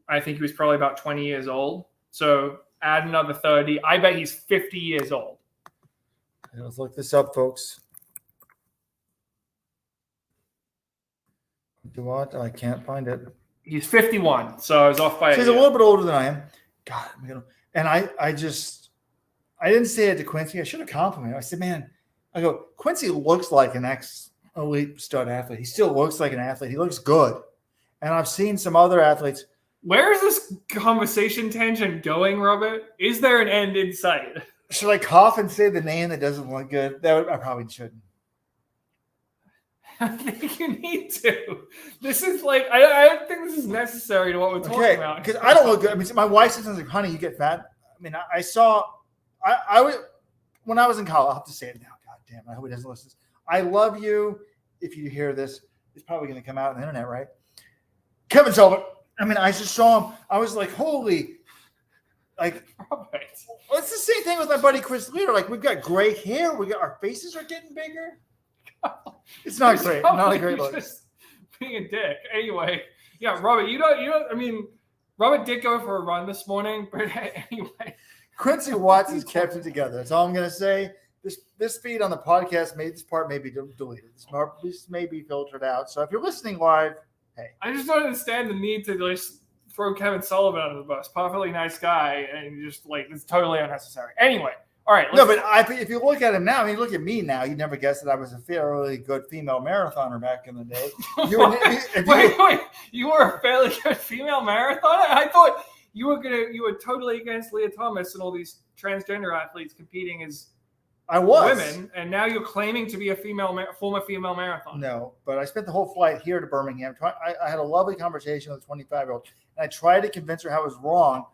I think he was probably about 20 years old. So add another 30. I bet he's 50 years old. Let's look this up, folks. What? I can't find it. He's 51, so I was off by. So he's a little bit older than I am. God, and I didn't say it to Quincy. I should have complimented him. I said, man, Quincy looks like an ex-elite stud athlete. He still looks like an athlete. He looks good. And I've seen some other athletes. Where is this conversation tangent going, Robert? Is there an end in sight? Should I cough and say the name that doesn't look good? I probably shouldn't. I think you need to. This is like I don't think this is necessary to what we're talking about. Because I don't look good. My wife says, like, honey, you get fat. I would when I was in college, I'll have to say it now. God damn, I hope he doesn't listen to this. I love you. If you hear this, it's probably going to come out on the internet, right? Kevin Sullivan. I just saw him. I was like, holy. It's the same thing with my buddy Chris Leader. Like, we've got gray hair. Our faces are getting bigger. It's not great. Not a great look. Just being a dick. Anyway, yeah, Robert, Robert did go for a run this morning, but anyway. Quincy Watts has kept it together. That's all I'm going to say. This feed on the podcast, this part may be deleted. This may be filtered out. So if you're listening live, hey. I just don't understand the need to just throw Kevin Sullivan under the bus. Perfectly nice guy, and just it's totally unnecessary. Anyway. All right. No, but if you look at him now, look at me now. You'd never guess that I was a fairly good female marathoner back in the day. Wait. You were a fairly good female marathoner? I thought you were totally against Leah Thomas and all these transgender athletes competing as I was. women, and now you're claiming to be a former female marathon. No, but I spent the whole flight here to Birmingham. I had a lovely conversation with a 25-year-old, and I tried to convince her how it was wrong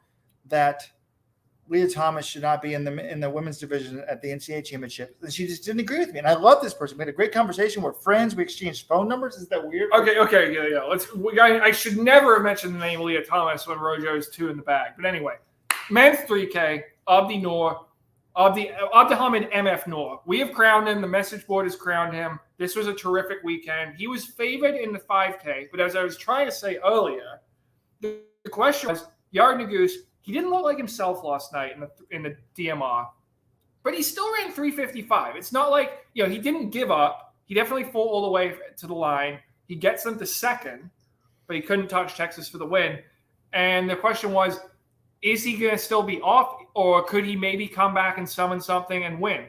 that Leah Thomas should not be in the women's division at the NCAA championship. And she just didn't agree with me. And I love this person. We had a great conversation. We're friends. We exchanged phone numbers. Is that weird? Okay, yeah. I should never have mentioned the name Leah Thomas when Rojo's 2 in the bag. But anyway, men's 3K, Abdi Nur, Abdihamid MF Nur. We have crowned him. The message board has crowned him. This was a terrific weekend. He was favored in the 5K. But as I was trying to say earlier, the question was, Yared Nuguse, he didn't look like himself last night in the DMR, but he still ran 3:55. It's not like, he didn't give up. He definitely fought all the way to the line. He gets them to second, but he couldn't touch Texas for the win. And the question was, is he going to still be off, or could he maybe come back and summon something and win?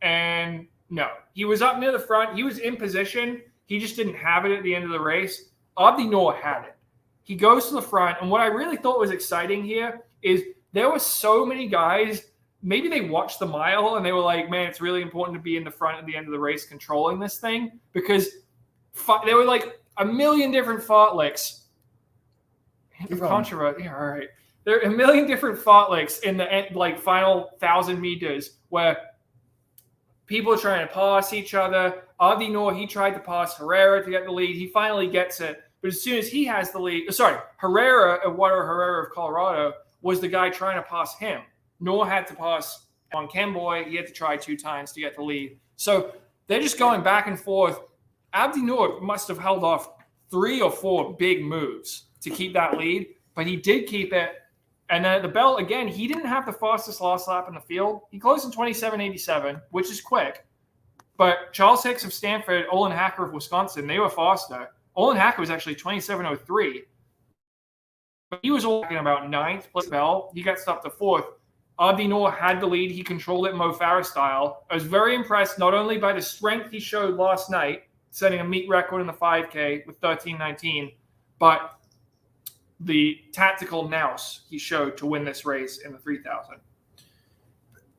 And no, he was up near the front. He was in position. He just didn't have it at the end of the race. Abdi Nur had it. He goes to the front, and what I really thought was exciting here is there were so many guys, maybe they watched the mile and they were like, man, it's really important to be in the front at the end of the race controlling this thing, because there were like a million different fartlicks. Controversy. Yeah, all right. There are a million different fartlicks in the final 1,000 meters where people are trying to pass each other. Abdi Nur, he tried to pass Herrera to get the lead. He finally gets it. But as soon as he has the lead, Herrera of Colorado was the guy trying to pass him. Nur had to pass on Kemboy. He had to try 2 times to get the lead. So they're just going back and forth. Abdi Nur must have held off 3 or 4 big moves to keep that lead, but he did keep it. And then at the bell, again, he didn't have the fastest last lap in the field. He closed in 27.87, which is quick. But Charles Hicks of Stanford, Olin Hacker of Wisconsin, they were faster. Olin Hacker was actually 27.03. But he was talking about 9th plus bell. He got stopped to 4th. Abdi Nur had the lead. He controlled it Mo Farah style. I was very impressed not only by the strength he showed last night, setting a meet record in the 5K with 13:19, but the tactical nous he showed to win this race in the 3,000.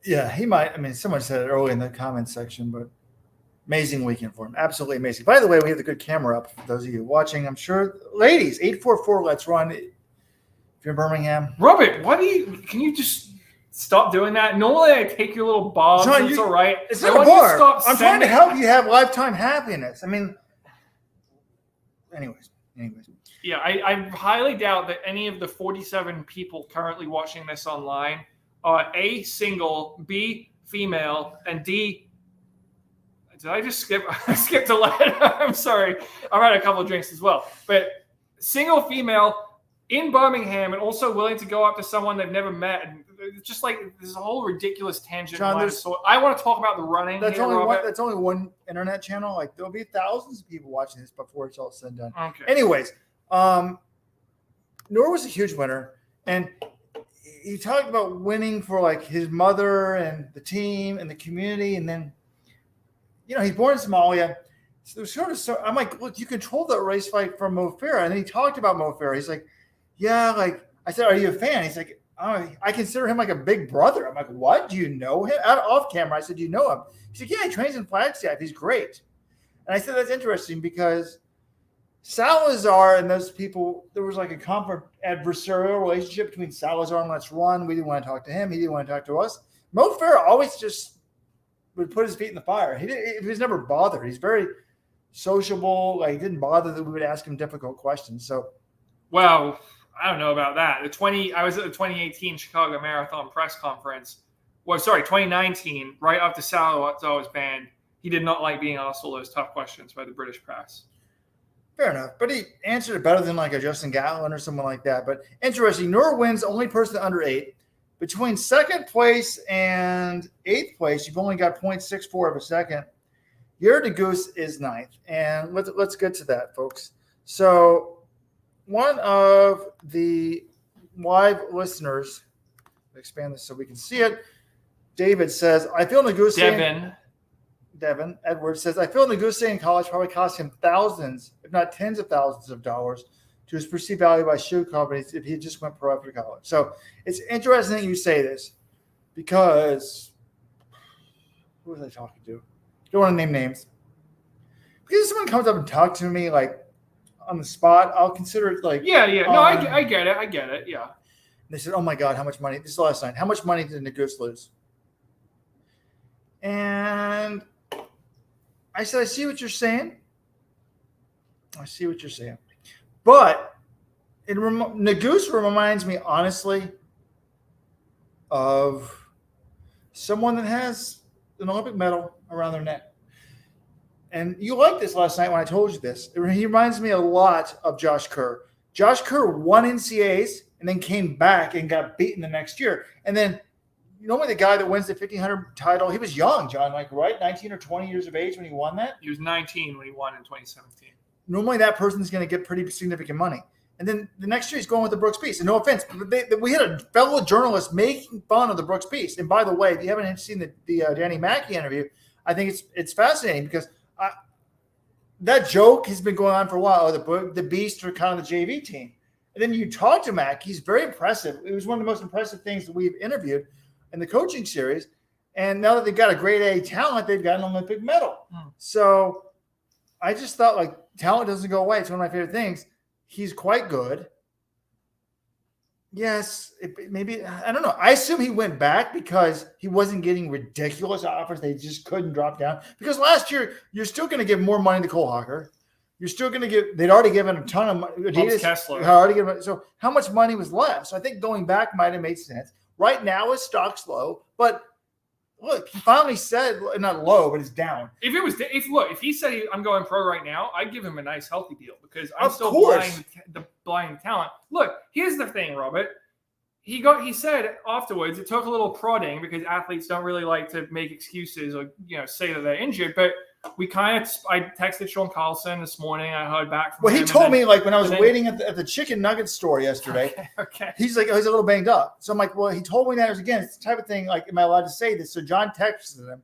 Yeah, he might. I mean, someone said it early in the comments section, but amazing weekend for him. Absolutely amazing. By the way, we have the good camera up for those of you watching. I'm sure, ladies, 844, let's run. If you're in Birmingham. Robert, can you just stop doing that? Normally I take your little bob. John, it's all right. It's not a bar. I'm trying to help you have lifetime happiness. I mean, anyways. Yeah, I highly doubt that any of the 47 people currently watching this online are A, single, B, female, and D, did I just skip? I skipped a letter. I'm sorry. I've had a couple of drinks as well. But single female in Birmingham and also willing to go up to someone they've never met. And it's just like this whole ridiculous tangent. John, so I want to talk about the running. That's only one internet channel. Like there'll be thousands of people watching this before it's all said and done. Okay. Anyways, Nur was a huge winner, and he talked about winning for like his mother and the team and the community, and then he's born in Somalia. So it was sort of I'm like, look, you controlled that race fight from Mo Farah, and then he talked about Mo Farah. He's like, yeah, like I said, are you a fan? He's like, oh, I consider him like a big brother. I'm like, what? Do you know him? Off camera, I said, do you know him? He's like, yeah, he trains in Flagstaff. He's great. And I said, that's interesting because Salazar and those people, there was like a adversarial relationship between Salazar and Let's Run. We didn't want to talk to him. He didn't want to talk to us. Mo Farah always just would put his feet in the fire. He was never bothered. He's very sociable. Like, he didn't bother that we would ask him difficult questions. So, well, I don't know about that. I was at the 2018 Chicago Marathon press conference. 2019, right after Salazar was banned. He did not like being asked all those tough questions by the British press. Fair enough. But he answered it better than like a Justin Gatlin or someone like that. But interesting, Nur wins, only person under 8. Between second place and 8th place, you've only got 0.64 of a second. Yared Nuguse is 9th. And let's get to that, folks. So one of the live listeners, expand this so we can see it, David says, I feel Nuguse. Devin Edwards says, I feel Nuguse in college probably cost him thousands, if not tens of thousands of dollars to his perceived value by shoe companies if he just went pro after college. So it's interesting that you say this because who was I talking to? Don't want to name names. Because if someone comes up and talks to me like on the spot, I'll consider it like Yeah. No, I get it. Yeah. They said, "Oh my God, how much money?" This is last night. How much money did Nuguse lose? And I said, "I see what you're saying. But Nuguse reminds me honestly of someone that has an Olympic medal around their neck." And you liked this last night when I told you this. He reminds me a lot of Josh Kerr. Josh Kerr won NCAAs and then came back and got beaten the next year. And then normally the guy that wins the 1500 title, he was young, John, like, right? 19 or 20 years of age when he won that? He was 19 when he won in 2017. Normally that person's going to get pretty significant money. And then the next year he's going with the Brooks piece. And no offense, but we had a fellow journalist making fun of the Brooks piece. And by the way, if you haven't seen the Danny Mackey interview, I think it's fascinating because that joke has been going on for a while. The Beast are kind of the JV team. And then you talk to Mac, he's very impressive. It was one of the most impressive things that we've interviewed in the coaching series. And now that they've got a grade A talent, they've got an Olympic medal. So I just thought, like, talent doesn't go away. It's one of my favorite things. He's quite good. Yes, maybe, I don't know. I assume he went back because he wasn't getting ridiculous offers. They just couldn't drop down. Because last year, you're still going to give more money to Cole Hocker. You're still going to give – they'd already given a ton of money. Adidas Kessler. had already given – so how much money was left? So I think going back might have made sense. Right now, his stock's low. But look, he finally said – not low, but it's down. If he said I'm going pro right now, I'd give him a nice healthy deal because I'm still buying talent. Look, here's the thing, Robert. He said afterwards it took a little prodding because athletes don't really like to make excuses or say that they're injured. But I texted Sean Carlson this morning. I heard back from him. Well, he told me, like, when I was waiting at the chicken nugget store yesterday. Okay. He's like, he's a little banged up. So I'm like, well, he told me that. Again, it's the type of thing, like, am I allowed to say this? So John texted him.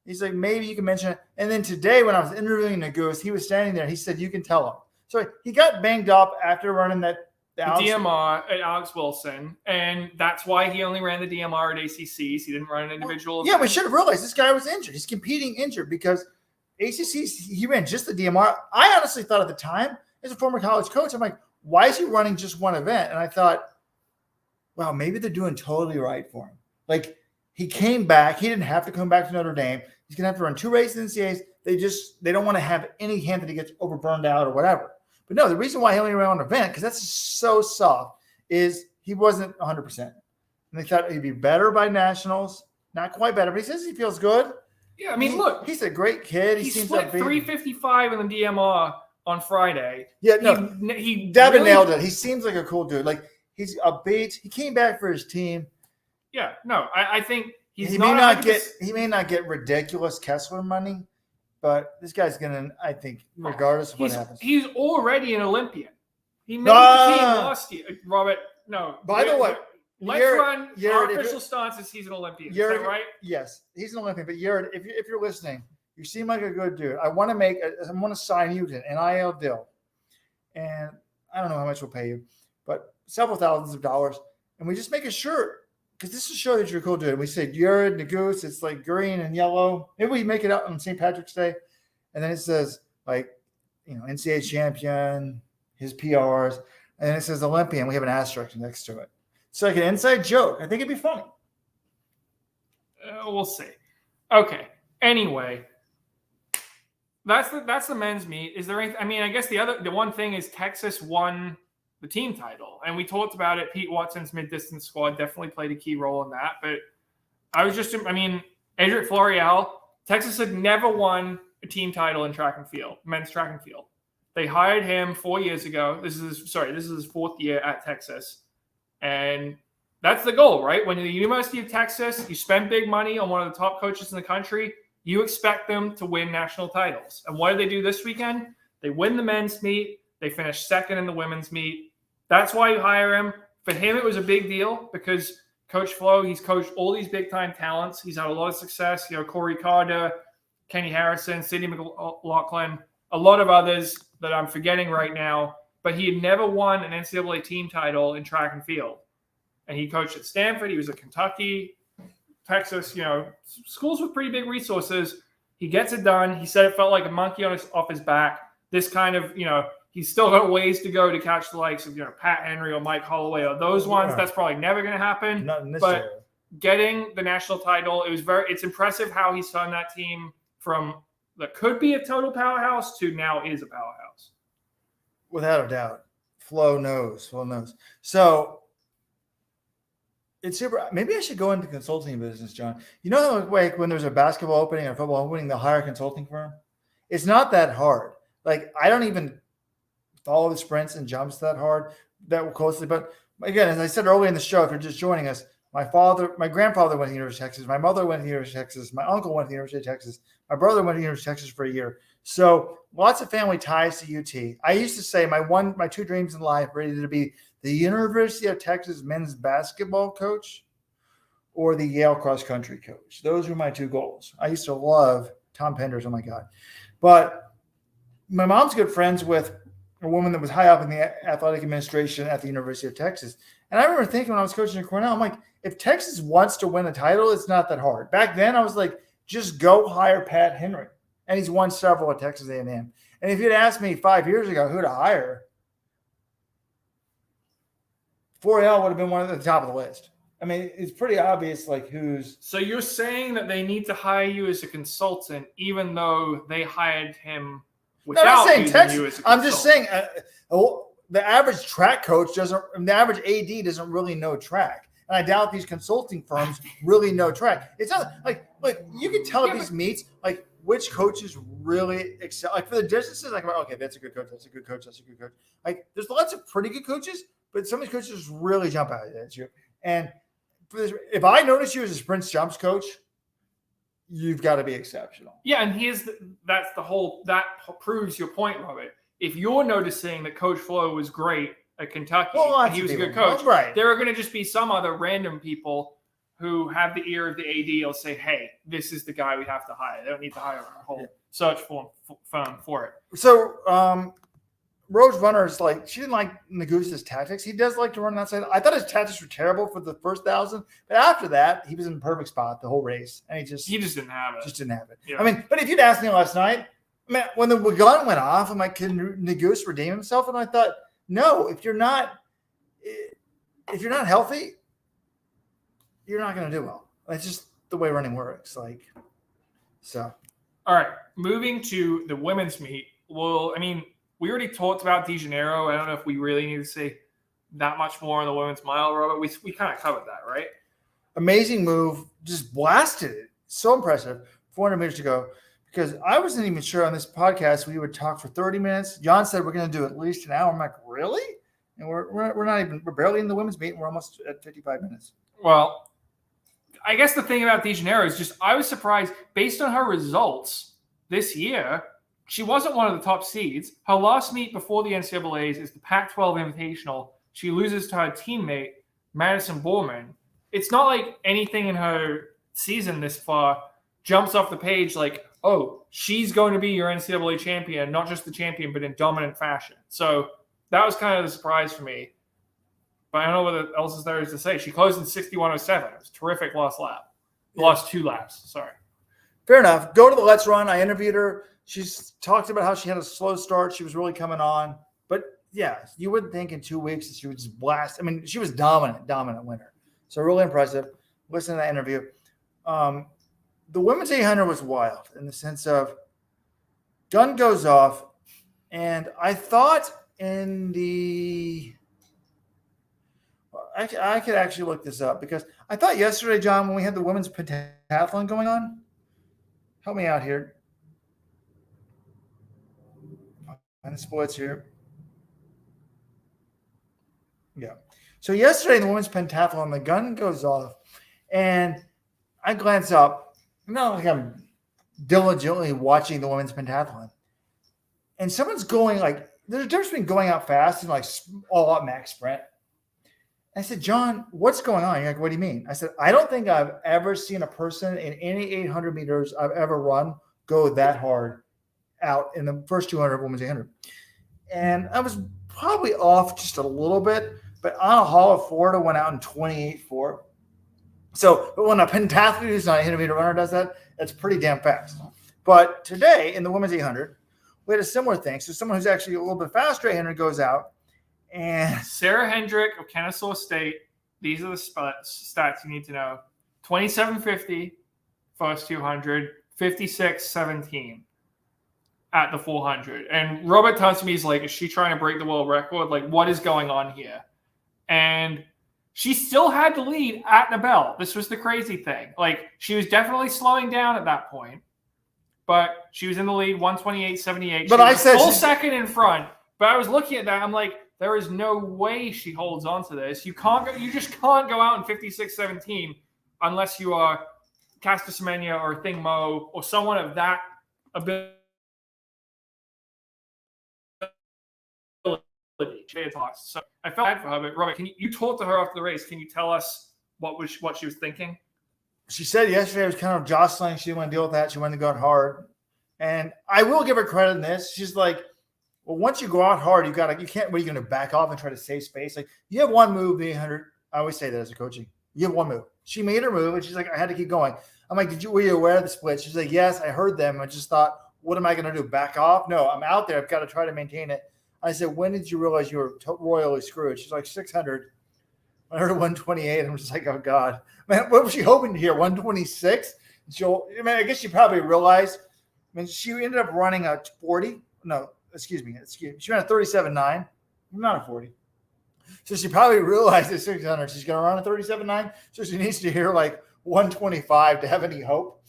He's like, maybe you can mention it. And then today when I was interviewing Nuguse, he was standing there. He said, you can tell him. So he got banged up after running the DMR at Alex Wilson, and that's why he only ran the DMR at ACCs. He didn't run an individual. Yeah, we should have realized this guy was injured. He's competing injured because ACCs, he ran just the DMR. I honestly thought at the time, as a former college coach, I'm like, why is he running just one event? And I thought, wow, maybe they're doing totally right for him. Like, he came back. He didn't have to come back to Notre Dame. He's going to have to run 2 races in NCAAs. They don't want to have any hint that he gets overburned out or whatever. But no, the reason why he only ran one event, because that's so soft, is he wasn't 100%. And they thought he'd be better by nationals. Not quite better, but he says he feels good. Yeah, I mean, look. He's a great kid. He split 355 in the DMR on Friday. Yeah, no. Devin nailed it. He seems like a cool dude. Like, he's upbeat. He came back for his team. Yeah, no, I think he may not get ridiculous Kessler money, but this guy's gonna, I think, regardless of what happens. He's already an Olympian. He made the team last year. Robert, no. By the way, let's run our official stance is he's an Olympian. Is that right? Yes, he's an Olympian. But Yared, if you're listening, you seem like a good dude. I want to sign you to an NIL deal, and I don't know how much we'll pay you, but several thousands of dollars, and we just make a shirt. Because this will show that you're a cool dude. And we say Yared Nuguse, it's like green and yellow. Maybe we make it out on St. Patrick's Day. And then it says, like, NCAA champion, his PRs. And then it says Olympian. We have an asterisk next to it. It's like an inside joke. I think it'd be funny. We'll see. Okay. Anyway, that's the men's meet. Is there anything? I mean, I guess the one thing is Texas won the team title. And we talked about it. Pete Watson's mid-distance squad definitely played a key role in that. But Edric Florial, Texas had never won a team title in track and field, men's track and field. They hired him 4 years ago. This is his 4th year at Texas. And that's the goal, right? When you're the University of Texas, you spend big money on one of the top coaches in the country, you expect them to win national titles. And what did they do this weekend? They win the men's meet. They finished 2nd in the women's meet. That's why you hire him. For him, it was a big deal because Coach Flo, he's coached all these big-time talents. He's had a lot of success. Corey Carter, Kenny Harrison, Sidney McLaughlin, a lot of others that I'm forgetting right now. But he had never won an NCAA team title in track and field. And he coached at Stanford. He was at Kentucky. Texas, schools with pretty big resources. He gets it done. He said it felt like a monkey off his back. This kind of, he's still got ways to go to catch the likes of, Pat Henry or Mike Holloway or those ones. That's probably never going to happen. Not in this but era. Getting the national title, it's impressive how he's turned that team from that could be a total powerhouse to now is a powerhouse. Without a doubt. Flo knows. So it's super. Maybe I should go into consulting business, John. Like when there's a basketball opening or a football opening, they'll hire a consulting firm. It's not that hard. Like I don't even follow the sprints and jumps that closely. But again, as I said earlier in the show, if you're just joining us, my grandfather went to the University of Texas. My mother went to the University of Texas. My uncle went to the University of Texas. My brother went to the University of Texas for a year. So lots of family ties to UT. I used to say my two dreams in life were either to be the University of Texas men's basketball coach or the Yale cross country coach. Those were my two goals. I used to love Tom Penders. Oh my God. But my mom's good friends with a woman that was high up in the athletic administration at the University of Texas. And I remember thinking when I was coaching at Cornell, I'm like, if Texas wants to win a title, it's not that hard. Back then I was like, just go hire Pat Henry. And he's won several at Texas A&M. And if you'd asked me 5 years ago who to hire, 4L would have been one at the top of the list. I mean, it's pretty obvious like who's. So you're saying that they need to hire you as a consultant, even though they hired him without I'm not saying using Texas. you as a I'm consultant? just saying the average track coach the average AD doesn't really know track. And I doubt these consulting firms really know track. It's not like you can tell at these meets, like which coaches really excel. Like for the distances, like, okay, that's a good coach. That's a good coach. That's a good coach. Like there's lots of pretty good coaches, but some of these coaches really jump out at you. And for this, if I notice you as a sprint jumps coach, you've got to be exceptional. Yeah, and that proves your point, Robert. If you're noticing that Coach Flo was great at Kentucky, and he was a good coach, right? There are going to just be some other random people who have the ear of the AD will say, hey, this is the guy we have to hire. They don't need to hire a whole search firm for it. So Rose Runner's like, she didn't like Nuguse's tactics. He does like to run outside. I thought his tactics were terrible for the first 1,000, but after that, he was in the perfect spot the whole race, and he just didn't have it. Yeah. I mean, but if you'd asked me last night, when the gun went off, I'm like, can Nuguse redeem himself? And I thought, no, if you're not healthy, you're not going to do well. That's just the way running works. So. All right, moving to the women's meet. Well, I mean, we already talked about DeGenero. I don't know if we really need to say that much more on the women's mile, Robert. We kind of covered that, right? Amazing move. Just blasted it. So impressive. 400 meters to go. Because I wasn't even sure on this podcast we would talk for 30 minutes. John said we're going to do at least an hour. I'm like, really? And we're barely in the women's meet. And we're almost at 55 minutes. Well, I guess the thing about DeGenero is just I was surprised based on her results this year. She wasn't one of the top seeds. Her last meet before the NCAAs is the Pac-12 Invitational. She loses to her teammate, Madison Borman. It's not like anything in her season this far jumps off the page like, oh, she's going to be your NCAA champion, not just the champion, but in dominant fashion. So that was kind of the surprise for me. But I don't know what else is there to say. She closed in 61.07. It was a terrific last lap. Lost 2 laps. Sorry. Fair enough. Go to the Let's Run. I interviewed her. She's talked about how she had a slow start. She was really coming on. But, yeah, you wouldn't think in 2 weeks that she would just blast. I mean, she was dominant winner. So really impressive. Listen to that interview. The women's 800 was wild in the sense of gun goes off. And I thought in the – I could actually look this up because I thought yesterday, John, when we had the women's pentathlon going on – help me out here. Find the sports here. Yeah. So yesterday in the women's pentathlon, the gun goes off, and I glance up. Not like I'm diligently watching the women's pentathlon, and someone's going like there's a difference between going out fast and like all out max sprint. I said, John, what's going on? You're like, what do you mean? I said, I don't think I've ever seen a person in any 800 meters I've ever run go that hard out in the first 200 women's 800. And I was probably off just a little bit, but Anna Hall of Florida went out in 28.4. So, but when a pentathlete who's not a 100-meter runner does that, that's pretty damn fast. But today in the women's 800, we had a similar thing. So someone who's actually a little bit faster 800 goes out, and Sarah Hendrick of Kennesaw State. These are the stats you need to know. 27.50 first 200, 56.17 at the 400. And Robert turns to me, he's like, is she trying to break the world record? Like, what is going on here? And she still had the lead at the bell. This was the crazy thing. Like, she was definitely slowing down at that point, but she was in the lead, 128.78. But I said full second in front. But I was looking at that. I'm like, there is no way she holds on to this. You just can't go out in 56.17 unless you are Caster Semenya or Thing Mo or someone of that ability. So I felt bad for her, but Robert, you talk to her after the race. Can you tell us what she was thinking? She said yesterday it was kind of jostling. She didn't want to deal with that. She wanted to go out hard. And I will give her credit in this. She's like, well, once you go out hard, you can't, what are you going to back off and try to save space? Like, you have one move, the 800. I always say that as a coaching. You have one move. She made her move, and she's like, I had to keep going. I'm like, were you aware of the split? She's like, yes, I heard them. I just thought, what am I going to do? Back off? No, I'm out there. I've got to try to maintain it. I said, when did you realize you were royally screwed? She's like, 600. I heard 128. I'm just like, oh, God. Man, what was she hoping to hear? 126? I guess she probably realized. I mean, she ended up running a 40. No, excuse me. She ran a 37.9. Not a 40. So she probably realized at 600 she's going to run a 37.9. So she needs to hear like 125 to have any hope.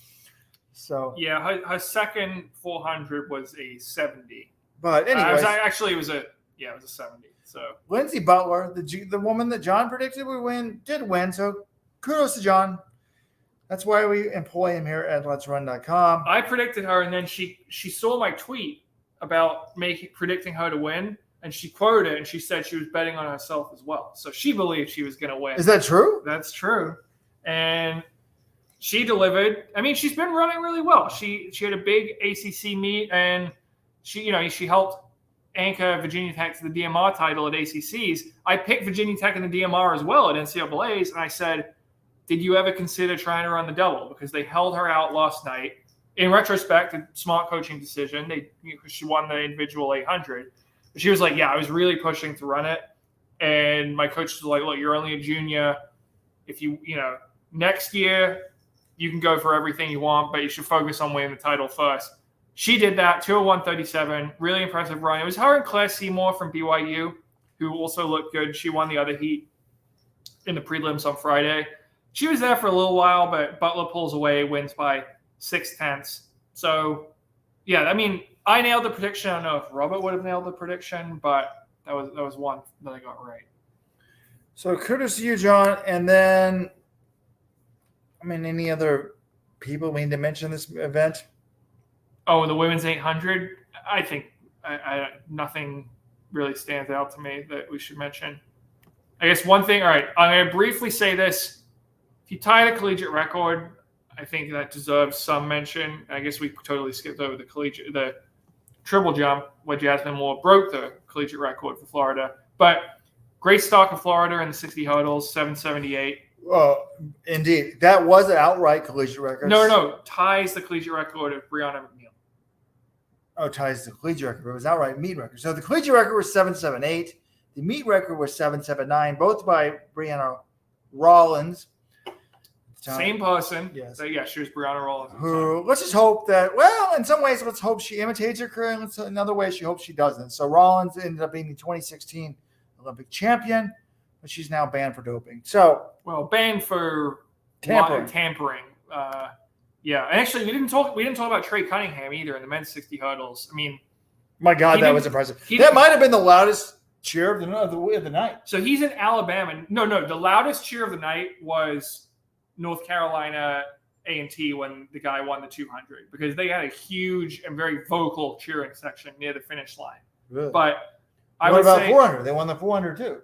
So yeah, her second 400 was a 70. But anyway, it was a 70. So Lindsey Butler, the woman that John predicted would win, did win. So kudos to John. That's why we employ him here at Let'sRun.com. I predicted her, and then she saw my tweet about predicting her to win, and she quoted it, and she said she was betting on herself as well. So she believed she was going to win. Is that true? That's true. And she delivered. I mean, she's been running really well. She had a big ACC meet, and she helped anchor Virginia Tech to the DMR title at ACCs. I picked Virginia Tech in the DMR as well at NCAAs, and I said, did you ever consider trying to run the double? Because they held her out last night. In retrospect, a smart coaching decision. She won the individual 800. But she was like, yeah, I was really pushing to run it. And my coach was like, look, you're only a junior. If next year you can go for everything you want, but you should focus on winning the title first. She did that, 2:01:37, really impressive run. It was her and Claire Seymour from BYU, who also looked good. She won the other heat in the prelims on Friday. She was there for a little while, but Butler pulls away, wins by 0.6. So, yeah, I mean, I nailed the prediction. I don't know if Robert would have nailed the prediction, but that was one that I got right. So kudos to you, John. And then, I mean, any other people we need to mention this event? Oh, the women's 800. I think nothing really stands out to me that we should mention. I guess one thing. All right, I'm going to briefly say this. If you tie the collegiate record, I think that deserves some mention. I guess we totally skipped over the triple jump where Jasmine Moore broke the collegiate record for Florida. But great stock of Florida in the 60 hurdles, 778. Oh, indeed. That was an outright collegiate record. No. Ties the collegiate record of Brianna McNeil. Oh, ties the collegiate record. It was outright meet record. So the collegiate record was 778. The meet record was 779, both by Brianna Rollins. Same person. Yes. So, yeah, she was Brianna Rollins. Who, let's just hope that, well, in some ways, let's hope she imitates her career. And in other ways, she hopes she doesn't. So Rollins ended up being the 2016 Olympic champion, but she's now banned for doping. So, well, banned for tampering. Yeah, and actually, we didn't talk about Trey Cunningham either in the men's 60 hurdles. I mean, my God, that was impressive. That might have been the loudest cheer of the night. So he's in Alabama. No, the loudest cheer of the night was North Carolina A&T when the guy won the 200 because they had a huge and very vocal cheering section near the finish line. Really? But what about 400? They won the 400 too.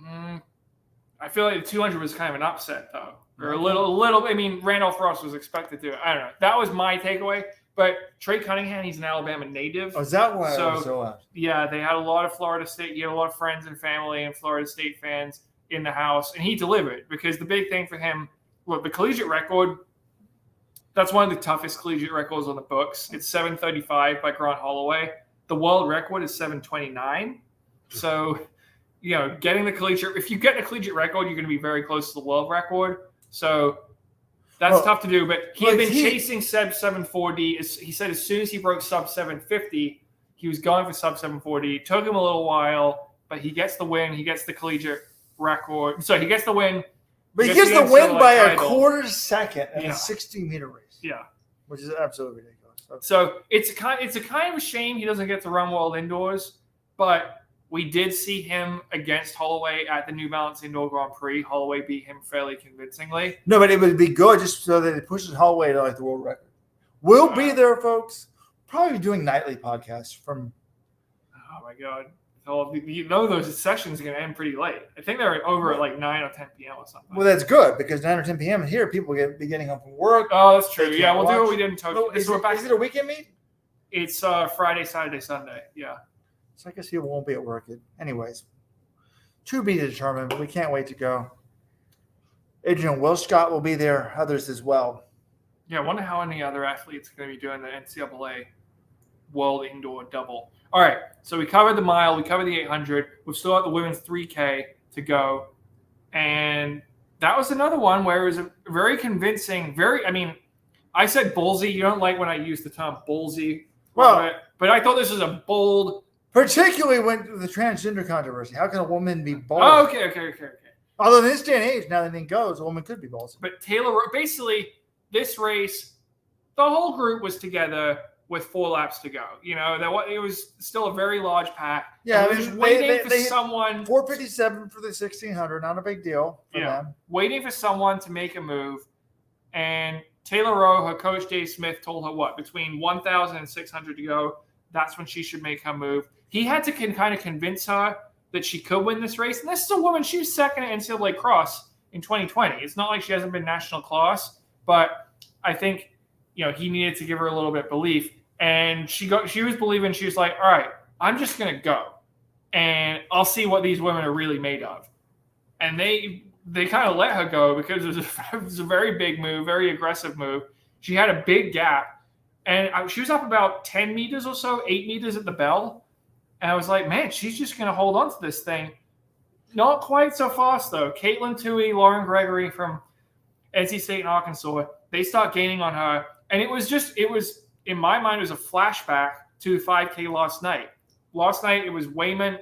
I feel like the 200 was kind of an upset though. Or a little. I mean, Randolph Ross was expected to. I don't know. That was my takeaway. But Trey Cunningham, he's an Alabama native. Oh, is that why I was so loud? Yeah, they had a lot of Florida State. He had a lot of friends and family and Florida State fans. in the house, and he delivered because the big thing for him, look, the collegiate record, that's one of the toughest collegiate records on the books. It's 735 by Grant Holloway. The world record is 729. So, getting the collegiate, if you get the collegiate record, you're going to be very close to the world record. So that's tough to do. But he had been chasing sub 740. He said as soon as he broke sub 750, he was going for sub 740. It took him a little while, but he gets the win. He gets the collegiate record. So he gets the win. But he gets the win by a quarter second in a 60-meter race. Yeah. Which is absolutely ridiculous. So it's a kind of a shame he doesn't get to run world indoors, but we did see him against Holloway at the New Balance Indoor Grand Prix. Holloway beat him fairly convincingly. No, but it would be good just so that it pushes Holloway to the world record. We'll be there, folks. Probably doing nightly podcasts from. Oh my God! So those sessions are going to end pretty late. I think they're over at 9 or 10 p.m. or something. Well, that's good because 9 or 10 p.m. here, people be getting home from work. Oh, that's true. Yeah, we'll do what we did in Tokyo. Is it a weekend meet? It's Friday, Saturday, Sunday. Yeah. So I guess he won't be at work. Anyways, to be determined, but we can't wait to go. Adrian Wilscott will be there. Others as well. Yeah, I wonder how many other athletes are going to be doing the NCAA World Indoor Double. All right, so we covered the mile. We covered the 800. We've still got the women's 3K to go. And that was another one where it was a very convincing, I said ballsy. You don't like when I use the term ballsy. Well, but I thought this was a bold. Particularly when the transgender controversy. How can a woman be bold? Oh, okay. Although in this day and age, now that it goes, a woman could be ballsy. But basically, this race, the whole group was together with 4 laps to go. It was still a very large pack. Yeah, I was waiting for someone. 4:57 for the 1600, not a big deal for them. Waiting for someone to make a move, and Taylor Rowe, her coach Dave Smith, told her between 1,000 and 600 to go. That's when she should make her move. He had to kind of convince her that she could win this race. And this is a woman, she was second at NCAA Cross in 2020. It's not like she hasn't been national class, but I think, he needed to give her a little bit of belief. And she was believing. She was like, all right, I'm just going to go. And I'll see what these women are really made of. And they kind of let her go because it was a very big move, very aggressive move. She had a big gap. And she was up about 10 meters or so, 8 meters at the bell. And I was like, man, she's just going to hold on to this thing. Not quite so fast, though. Caitlin Tuohy, Lauren Gregory from NC State and Arkansas, they start gaining on her. And it was, in my mind, it was a flashback to 5K last night. Last night, it was Wayman,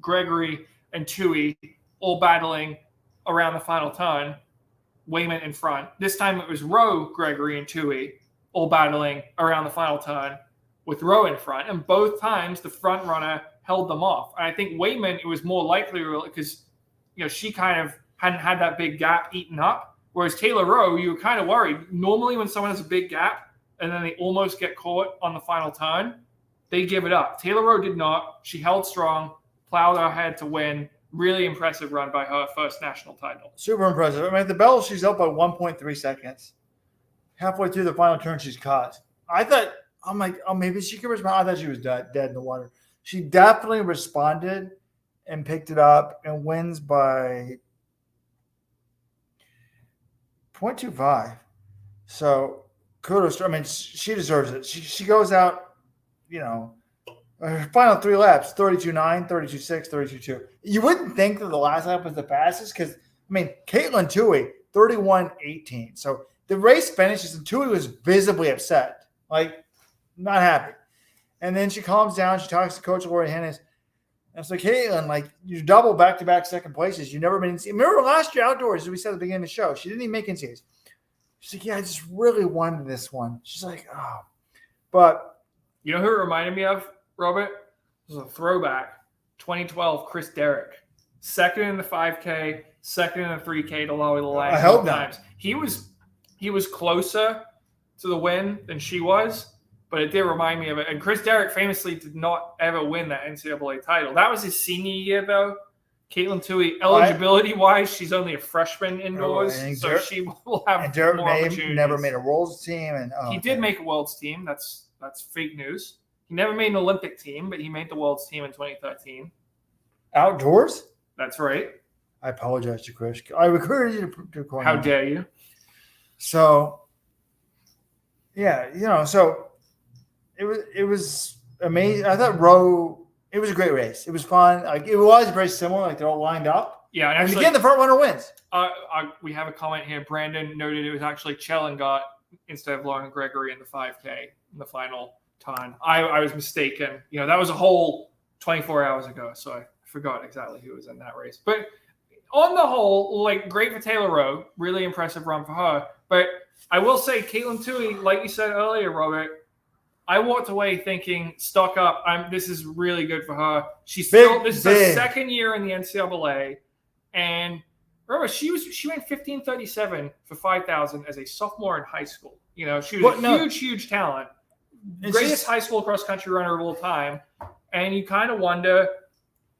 Gregory, and Tuohy all battling around the final turn. Wayman in front. This time, it was Rowe, Gregory, and Tuohy all battling around the final turn with Rowe in front. And both times, the front runner held them off. And I think Wayman, it was more likely because, she kind of hadn't had that big gap eaten up. Whereas Taylor Rowe, you were kind of worried. Normally when someone has a big gap and then they almost get caught on the final turn, they give it up. Taylor Rowe did not. She held strong, plowed ahead to win. Really impressive run by her first national title. Super impressive. At the bell, she's up by 1.3 seconds. Halfway through the final turn, she's caught. I'm like, maybe she could respond. I thought she was dead in the water. She definitely responded and picked it up and wins by 0.25. So kudos to her. She deserves it. She goes out, her final 3 laps, 32.9, 32.6, 32.2. You wouldn't think that the last lap was the fastest because, Caitlin Tuohy, 31.18. So the race finishes and Tuohy was visibly upset, not happy. And then she calms down. She talks to Coach Lori Hennis. And it's like, Caitlin, you double back-to-back second places. You've never been in NCAAs. Remember last year outdoors, as we said at the beginning of the show, she didn't even make NCAAs. She's like, yeah, I just really wanted this one. She's like, oh. But. You know who it reminded me of, Robert? This was a throwback. 2012, Chris Derrick. Second in the 5K, second in the 3K to lower the line. I hope not. He was closer to the win than she was. But it did remind me of it. And Chris Derrick famously did not ever win that NCAA title. That was his senior year, though. Caitlin Tuohy, eligibility-wise, she's only a freshman indoors, so she will have more opportunities. Never made a Worlds team. He did make a Worlds team. That's fake news. He never made an Olympic team, but he made the Worlds team in 2013. Outdoors? That's right. I apologize to Chris. I recruited you to Cornell. How dare you? So, yeah, so it was amazing. I thought Rowe, it was a great race. It was fun. Like it was very similar. Like they're all lined up. Yeah, and And actually, again, the front runner wins. we have a comment here. Brandon noted it was actually Chellingot instead of Lauren Gregory in the 5K in the final time. I was mistaken. That was a whole 24 hours ago, so I forgot exactly who was in that race. But on the whole, like, great for Taylor Rowe. Really impressive run for her. But I will say, Caitlin Tuohy, like you said earlier, Robert, I walked away thinking, stock up. This is really good for her. This is her second year in the NCAA. And remember, she went 15:37 for 5,000 as a sophomore in high school. She was a huge talent. Greatest high school cross country runner of all time. And you kind of wonder,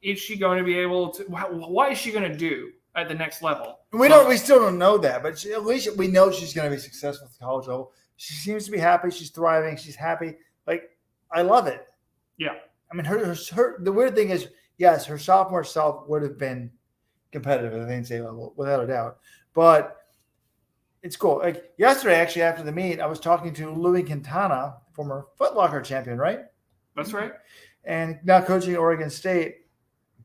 is she going to be able to? What is she going to do at the next level? We still don't know that, but at least we know she's going to be successful at the college level. She seems to be happy. She's thriving. She's happy. Like, I love it. Yeah. I mean, her the weird thing is, yes, her sophomore self would have been competitive at the NCAA level, without a doubt. But it's cool. Like yesterday, actually, after the meet, I was talking to Louis Quintana, former Foot Locker champion, right? That's right. And now coaching at Oregon State.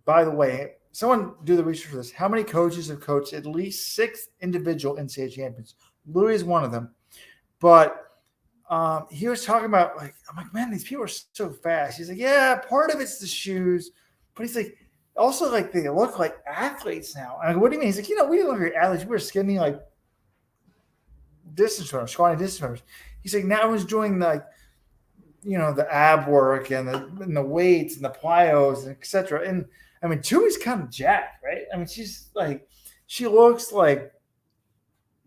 By the way, someone do the research for this. How many coaches have coached at least 6 individual NCAA champions? Louis is one of them. But he was talking about, like, I'm like, man, these people are so fast. He's like, yeah, part of it's the shoes. But he's like, also, like, they look like athletes now. I'm like, what do you mean? He's like, we didn't look like athletes. We were skinny, like, distance runners, scrawny distance runners. He's like, now I was doing, like, the ab work and the weights and the plyos and et cetera. And, I mean, Tuohy's kind of jacked, right? I mean, she's like, she looks like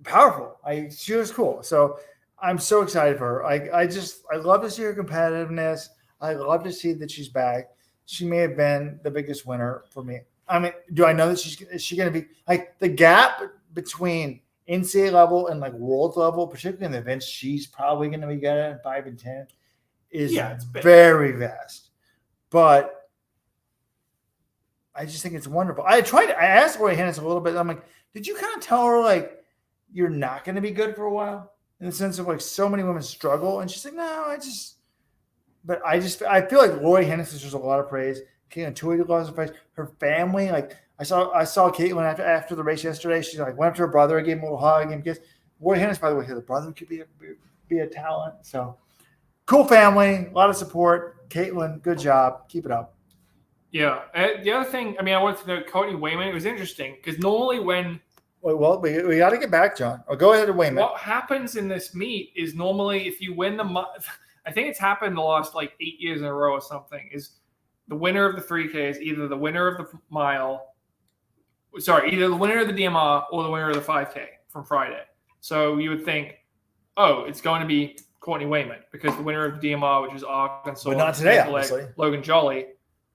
powerful. She was cool. So I'm so excited for her. I love to see her competitiveness. I love to see that she's back. She may have been the biggest winner for me. I mean, do I know that is she going to be like the gap between NCAA level and like world level, particularly in the events she's probably going to be good at 5 and 10, is very vast. But I just think it's wonderful. I asked Roy Hennis a little bit. I'm like, did you kind of tell her, like, you're not going to be good for a while? In the sense of, like, so many women struggle. And she's like, no, I feel like Lori Hennis deserves a lot of praise. Caitlin Tuohy deserves a praise. Her family, like, I saw Caitlin after the race yesterday. She, like, went up to her brother, gave him a little hug and kiss. Lori Hennis, by the way, the brother could be a talent. So, cool family, a lot of support. Caitlin, good job. Keep it up. Yeah. The other thing, I wanted to know, Courtney Wayman, it was interesting because normally when – well, we got to get back, John. Or go ahead and Wayman. What happens in this meet is normally if you win I think it's happened the last, like, 8 years in a row or something, is the winner of the 3K is either the winner of the mile – either the winner of the DMR or the winner of the 5K from Friday. So you would think, oh, it's going to be Courtney Wayman because the winner of the DMR, which is Arkansas, but not today, obviously. Logan Jolly,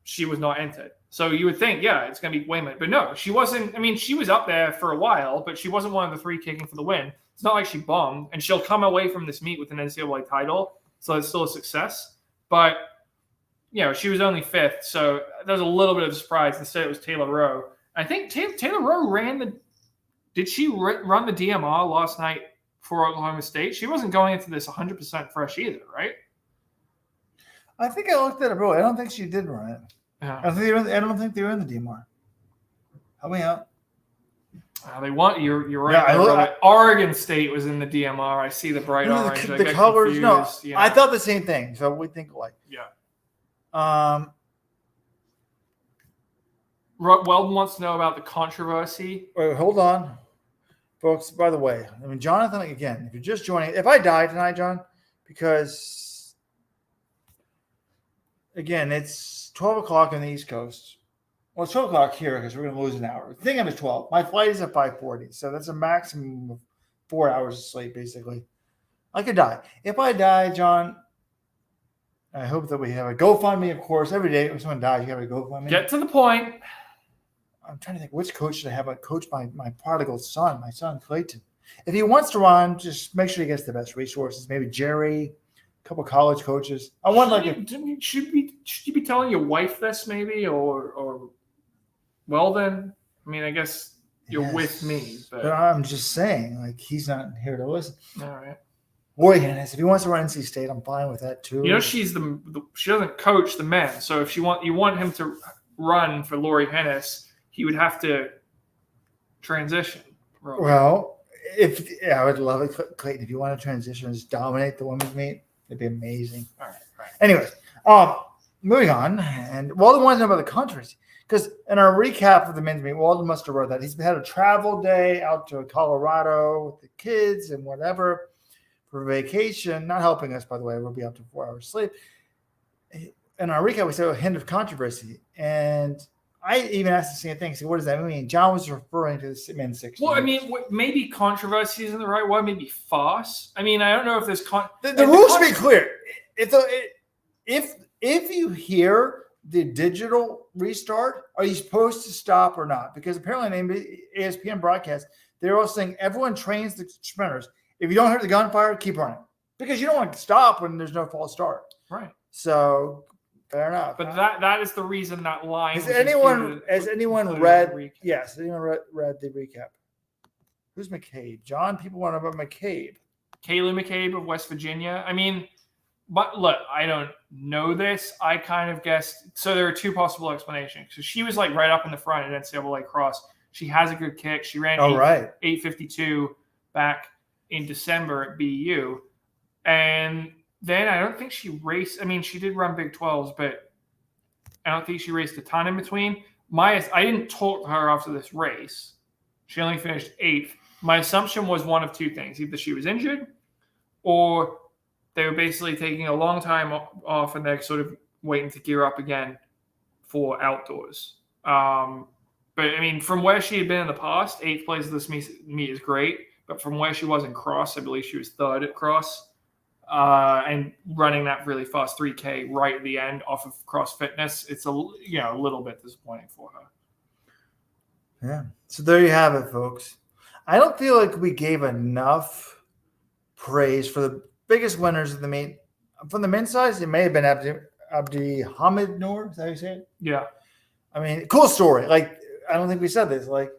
she was not entered. So you would think, yeah, it's going to be Wayman. But no, she wasn't. She was up there for a while, but she wasn't one of the 3 kicking for the win. It's not like she bombed, and she'll come away from this meet with an NCAA title, so it's still a success. But, she was only 5th, so there was a little bit of a surprise. Instead, it was Taylor Rowe. I think Taylor Rowe did she run the DMR last night for Oklahoma State? She wasn't going into this 100% fresh either, right? I think I looked at it, bro. I don't think she did run it. Yeah. I don't think they were in the DMR. Help me out. They want you're right. Yeah, Oregon State was in the DMR. I see the bright orange. The colors. No, I thought the same thing. So we think alike. Yeah. Weldon wants to know about the controversy. Wait, hold on, folks. By the way, Jonathan, again, if you're just joining, if I die tonight, John, because again, it's 12 o'clock on the East Coast. Well, it's 12 o'clock here because we're going to lose an hour. The thing is 12. My flight is at 5:40, so that's a maximum of 4 hours of sleep, basically. I could die. If I die, John, I hope that we have a GoFundMe, of course. Every day when someone dies, you have a GoFundMe. Get to the point. I'm trying to think, which coach should I have? Coach my prodigal son, my son Clayton. If he wants to run, just make sure he gets the best resources. Maybe Jerry, a couple of college coaches. I want should you be telling your wife this maybe or Weldon? I guess you're with me. But I'm just saying, like, he's not here to listen. All right. Boy, Hennis, if he wants to run NC State, I'm fine with that too. You know, she doesn't coach the men, so if you want him to run for Lori Hennis, he would have to transition. Well, I would love it, Clayton. If you want to transition and just dominate the women's meet, it'd be amazing. All right. Anyways, moving on, and Walden wants to know about the controversy because in our recap of the men's meet, Walden must have wrote that he's had a travel day out to Colorado with the kids and whatever for vacation. Not helping us, by the way. We'll be up to 4 hours sleep. In our recap, we said a hint of controversy, and I even asked the same thing. So, what does that mean? John was referring to the men's 16. Well, I mean, maybe controversy isn't the right word. Maybe farce. I mean, I don't know if there's the rules should be clear. If you hear the digital restart, are you supposed to stop or not? Because apparently, in the ESPN broadcast, they're all saying everyone trains the sprinters. If you don't hear the gunfire, keep running because you don't want to stop when there's no false start. Right. So. Fair enough. But that is the reason that line. Has anyone read? Yes, has anyone read the recap? Who's McCabe? John, people want to know about McCabe. Kaylee McCabe of West Virginia. I mean, but look, I don't know this. I kind of guessed. So there are two possible explanations. So she was like right up in the front at NCAA cross. She has a good kick. She ran 8:52 back in December at BU, and then I don't think she raced. I mean, she did run Big 12s, but I don't think she raced a ton in between. I didn't talk to her after this race. She only finished 8th. My assumption was one of two things. Either she was injured or they were basically taking a long time off and they're sort of waiting to gear up again for outdoors. But, I mean, from where she had been in the past, 8th place of this meet is great. But from where she was in cross, I believe she was 3rd at cross. And running that really fast 3K right at the end off of Cross Fitness, it's a little bit disappointing for her. Yeah. So there you have it, folks. I don't feel like we gave enough praise for the biggest winners of the meet. From the men's side, it may have been Abdi Nur. Is that how you say it? Yeah. I mean, cool story. Like, I don't think we said this. Like,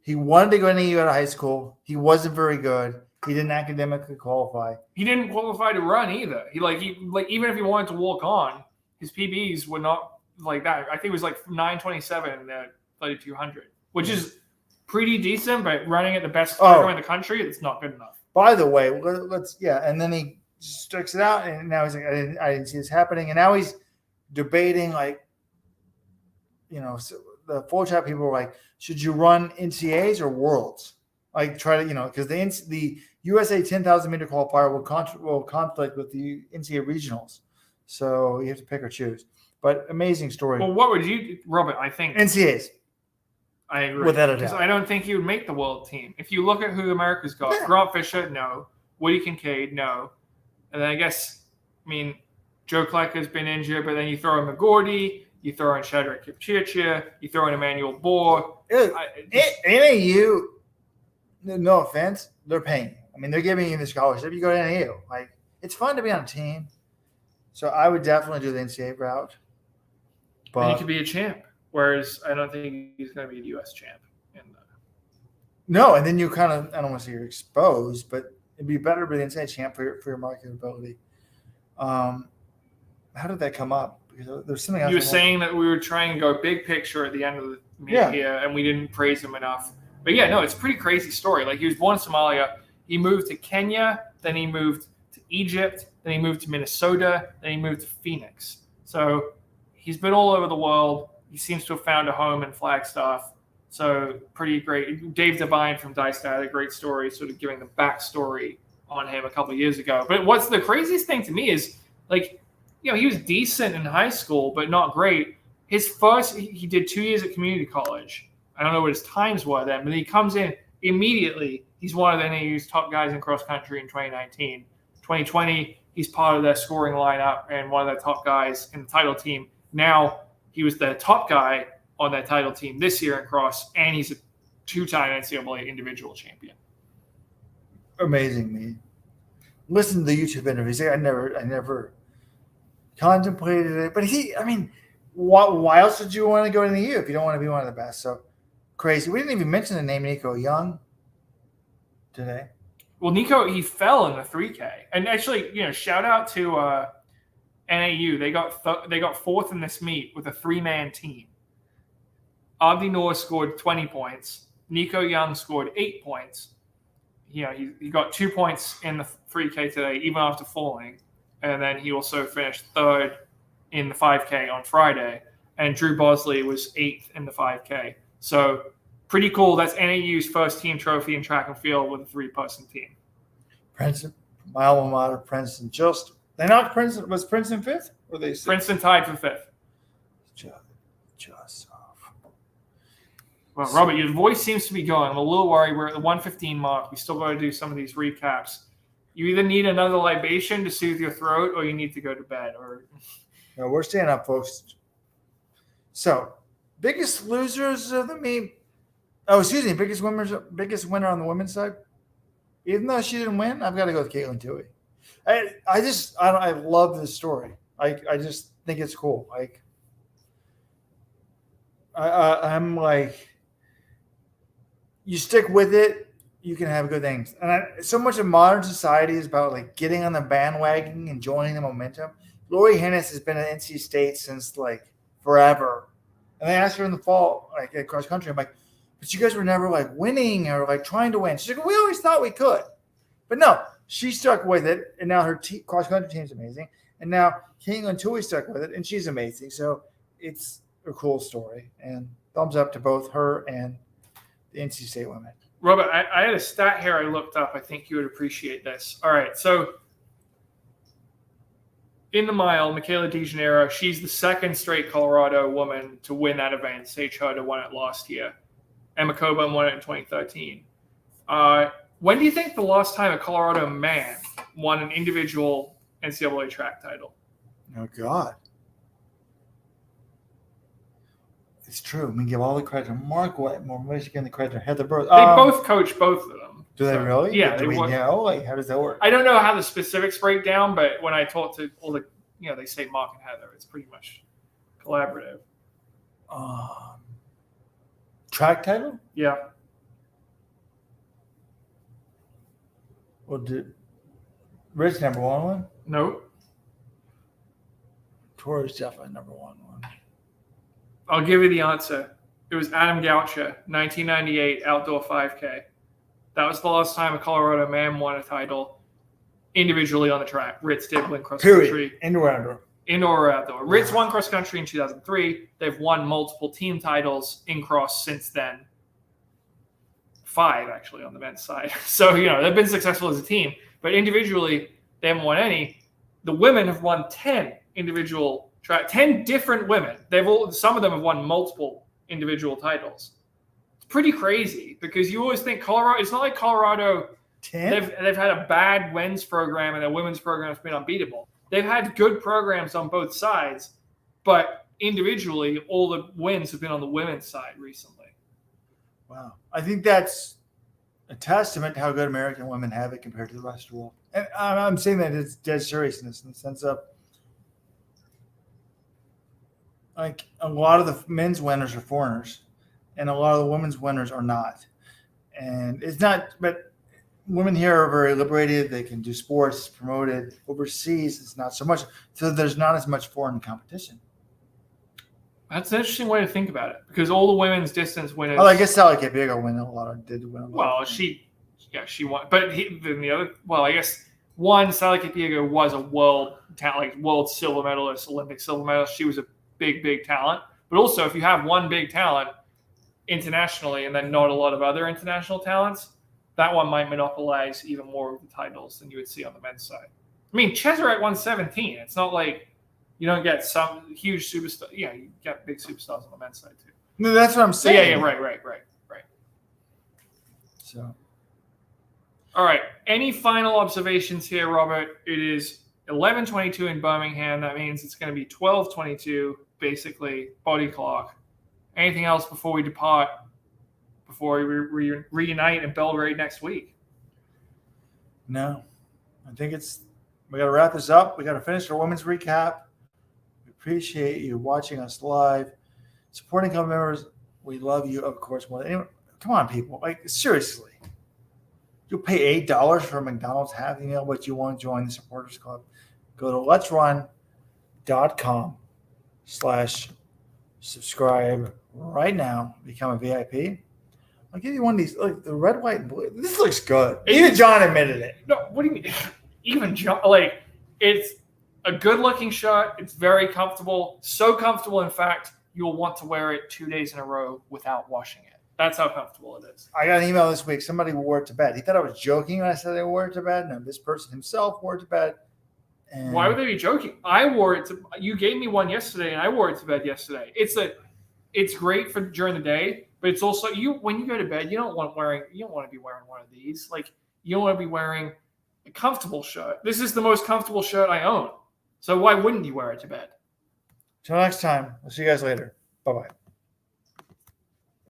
he wanted to go to NAU out of high school. He wasn't very good. He didn't academically qualify. He didn't qualify to run either. He even if he wanted to walk on, his PBs were not like that. I think it was like 9:27 at 3,200, which is pretty decent. But running at the best in the country, it's not good enough. By the way, and then he sticks it out, and now he's like, I didn't see this happening, and now he's debating so the full chat people were like, should you run NCAAs or Worlds? Like try to because the USA 10,000 meter qualifier will conflict with the NCAA regionals, so you have to pick or choose. But amazing story. Well, what would you, Robert? I think NCAAs. I agree. Without a doubt. I don't think he would make the world team. If you look at who America's got, Grant Fisher, no. Woody Kincaid, no. And then I guess, Joe Klecker's been injured, but then you throw in McGordy, you throw in Shadrach Kipchirchir, you throw in Emmanuel Bohr. NAU, no offense, they're paying you. They're giving you the scholarship. You go to NAU. It's fun to be on a team. So I would definitely do the NCAA route. But and he could be a champ, whereas I don't think he's going to be a U.S. champ. No, and then you kind of, I don't want to say you're exposed, but it'd be better to be the NCAA champ for your marketability. How did that come up? Because there's something else. You were saying that we were trying to go big picture at the end of the meet here, and we didn't praise him enough. But it's a pretty crazy story. Like, he was born in Somalia. He moved to Kenya, then he moved to Egypt, then he moved to Minnesota, then he moved to Phoenix. So he's been all over the world. He seems to have found a home in Flagstaff. So pretty great. Dave Devine from Dice had a great story, sort of giving the backstory on him a couple of years ago. But what's the craziest thing to me is, he was decent in high school, but not great. He did 2 years at community college. I don't know what his times were then, but he comes in immediately. He's one of the NAU's top guys in cross country in 2019. 2020, he's part of their scoring lineup and one of their top guys in the title team. Now he was the top guy on that title team this year in cross, and he's a 2-time NCAA individual champion. Amazing, me. Listen to the YouTube interviews. I never contemplated it, but why else would you want to go to the NAU if you don't want to be one of the best? So crazy. We didn't even mention the name Nico Young today. Well, Nico, he fell in the 3K. And actually, shout out to NAU. They got fourth in this meet with a 3-man team. Abdi Nur scored 20 points. Nico Young scored 8 points. He got 2 points in the 3K today, even after falling. And then he also finished third in the 5K on Friday. And Drew Bosley was 8th in the 5K. So pretty cool. That's NAU's first team trophy in track and field with a 3-person team. Princeton, my alma mater, Princeton. They knocked Princeton. Was Princeton 5th? Or they Princeton tied for 5th. Just off. Well, Robert, your voice seems to be going. I'm a little worried. We're at the 1:15 mark. We still got to do some of these recaps. You either need another libation to soothe your throat, or you need to go to bed. No, we're staying up, folks. So, biggest losers of the meet. Oh, excuse me. Biggest winner on the women's side. Even though she didn't win, I've got to go with Caitlin Tuohy. I love this story. I just think it's cool. Like, I'm like, you stick with it, you can have good things. And so much of modern society is about like getting on the bandwagon and joining the momentum. Lori Hennis has been at NC State since like forever. And I asked her in the fall, like at cross country, I'm like, but you guys were never like winning or like trying to win. She's like, we always thought we could. But no, she stuck with it. And now her cross country team's amazing. And now Caitlin Tuohy stuck with it and she's amazing. So it's a cool story. And thumbs up to both her and the NC State women. Robert, I had a stat here I looked up. I think you would appreciate this. All right. So in the mile, Michaela DeGenero, she's the second straight Colorado woman to win that event. Sage Herder won it last year. Emma Coburn won it in 2013. When do you think the last time a Colorado man won an individual NCAA track title? Oh, God. It's true. We give all the credit to Mark Whitmore. Michigan, the credit to Heather Burroughs. They both coach both of them. Do they really? Yeah. Do we know? Like, how does that work? I don't know how the specifics break down, but when I talk to all the, they say Mark and Heather, it's pretty much collaborative. Track title? Yeah. Well, did Rich number one? Nope. Torres definitely number one. I'll give you the answer. It was Adam Goucher, 1998 outdoor 5K. That was the last time a Colorado man won a title individually on the track. Ritz did win cross country. Indoor. Indoor or outdoor. Ritz won cross country in 2003. They've won multiple team titles in cross since then. 5 actually on the men's side. So, they've been successful as a team, but individually they haven't won any. The women have won 10 individual track, 10 different women. Some of them have won multiple individual titles. It's pretty crazy because you always think Colorado, it's not like Colorado, 10? they've had a bad men's program and their women's program has been unbeatable. They've had good programs on both sides, but individually, all the wins have been on the women's side recently. Wow. I think that's a testament to how good American women have it compared to the rest of the world. And I'm saying that it's dead seriousness in the sense of like a lot of the men's winners are foreigners and a lot of the women's winners are not. And it's not, but women here are very liberated. They can do sports, promoted. Overseas, it's not so much. So there's not as much foreign competition. That's an interesting way to think about it because all the women's distance winners. Oh, I guess Sally Capiego did win a lot. Well, she won. But then the other, I guess one, Sally Capiego was a world talent, like world silver medalist, Olympic silver medalist. She was a big, big talent. But also, if you have one big talent internationally and then not a lot of other international talents, that one might monopolize even more of the titles than you would see on the men's side. I mean, Cheserette won 17. It's not like you don't get some huge superstar. Yeah, you get big superstars on the men's side too. No, that's what I'm saying. Yeah, right. So, all right. Any final observations here, Robert? It is 11:22 in Birmingham. That means it's going to be 12:22, basically body clock. Anything else before we depart? Before we reunite in Belgrade next week? No, I think we got to wrap this up. We got to finish our women's recap. We appreciate you watching us live, supporting club members. We love you, of course, more than anyone. Come on, people. Like, seriously. You'll pay $8 for McDonald's half. You know what you want to join the supporters club. Go to letsrun.com/subscribe right now. Become a VIP. I'll give you one of these. Look, the red, white, and blue. This looks good. Even John admitted it. No, what do you mean? Even John, like, it's a good-looking shirt. It's very comfortable. So comfortable, in fact, you'll want to wear it 2 days in a row without washing it. That's how comfortable it is. I got an email this week. Somebody wore it to bed. He thought I was joking when I said they wore it to bed. No, this person himself wore it to bed. And Why would they be joking? I wore it to. You gave me one yesterday, and I wore it to bed yesterday. It's great for during the day, but it's also when you go to bed, you don't want to be wearing one of these. Like, you don't want to be wearing a comfortable shirt. This is the most comfortable shirt I own. So why wouldn't you wear it to bed? Till next time. We'll see you guys later. Bye-bye.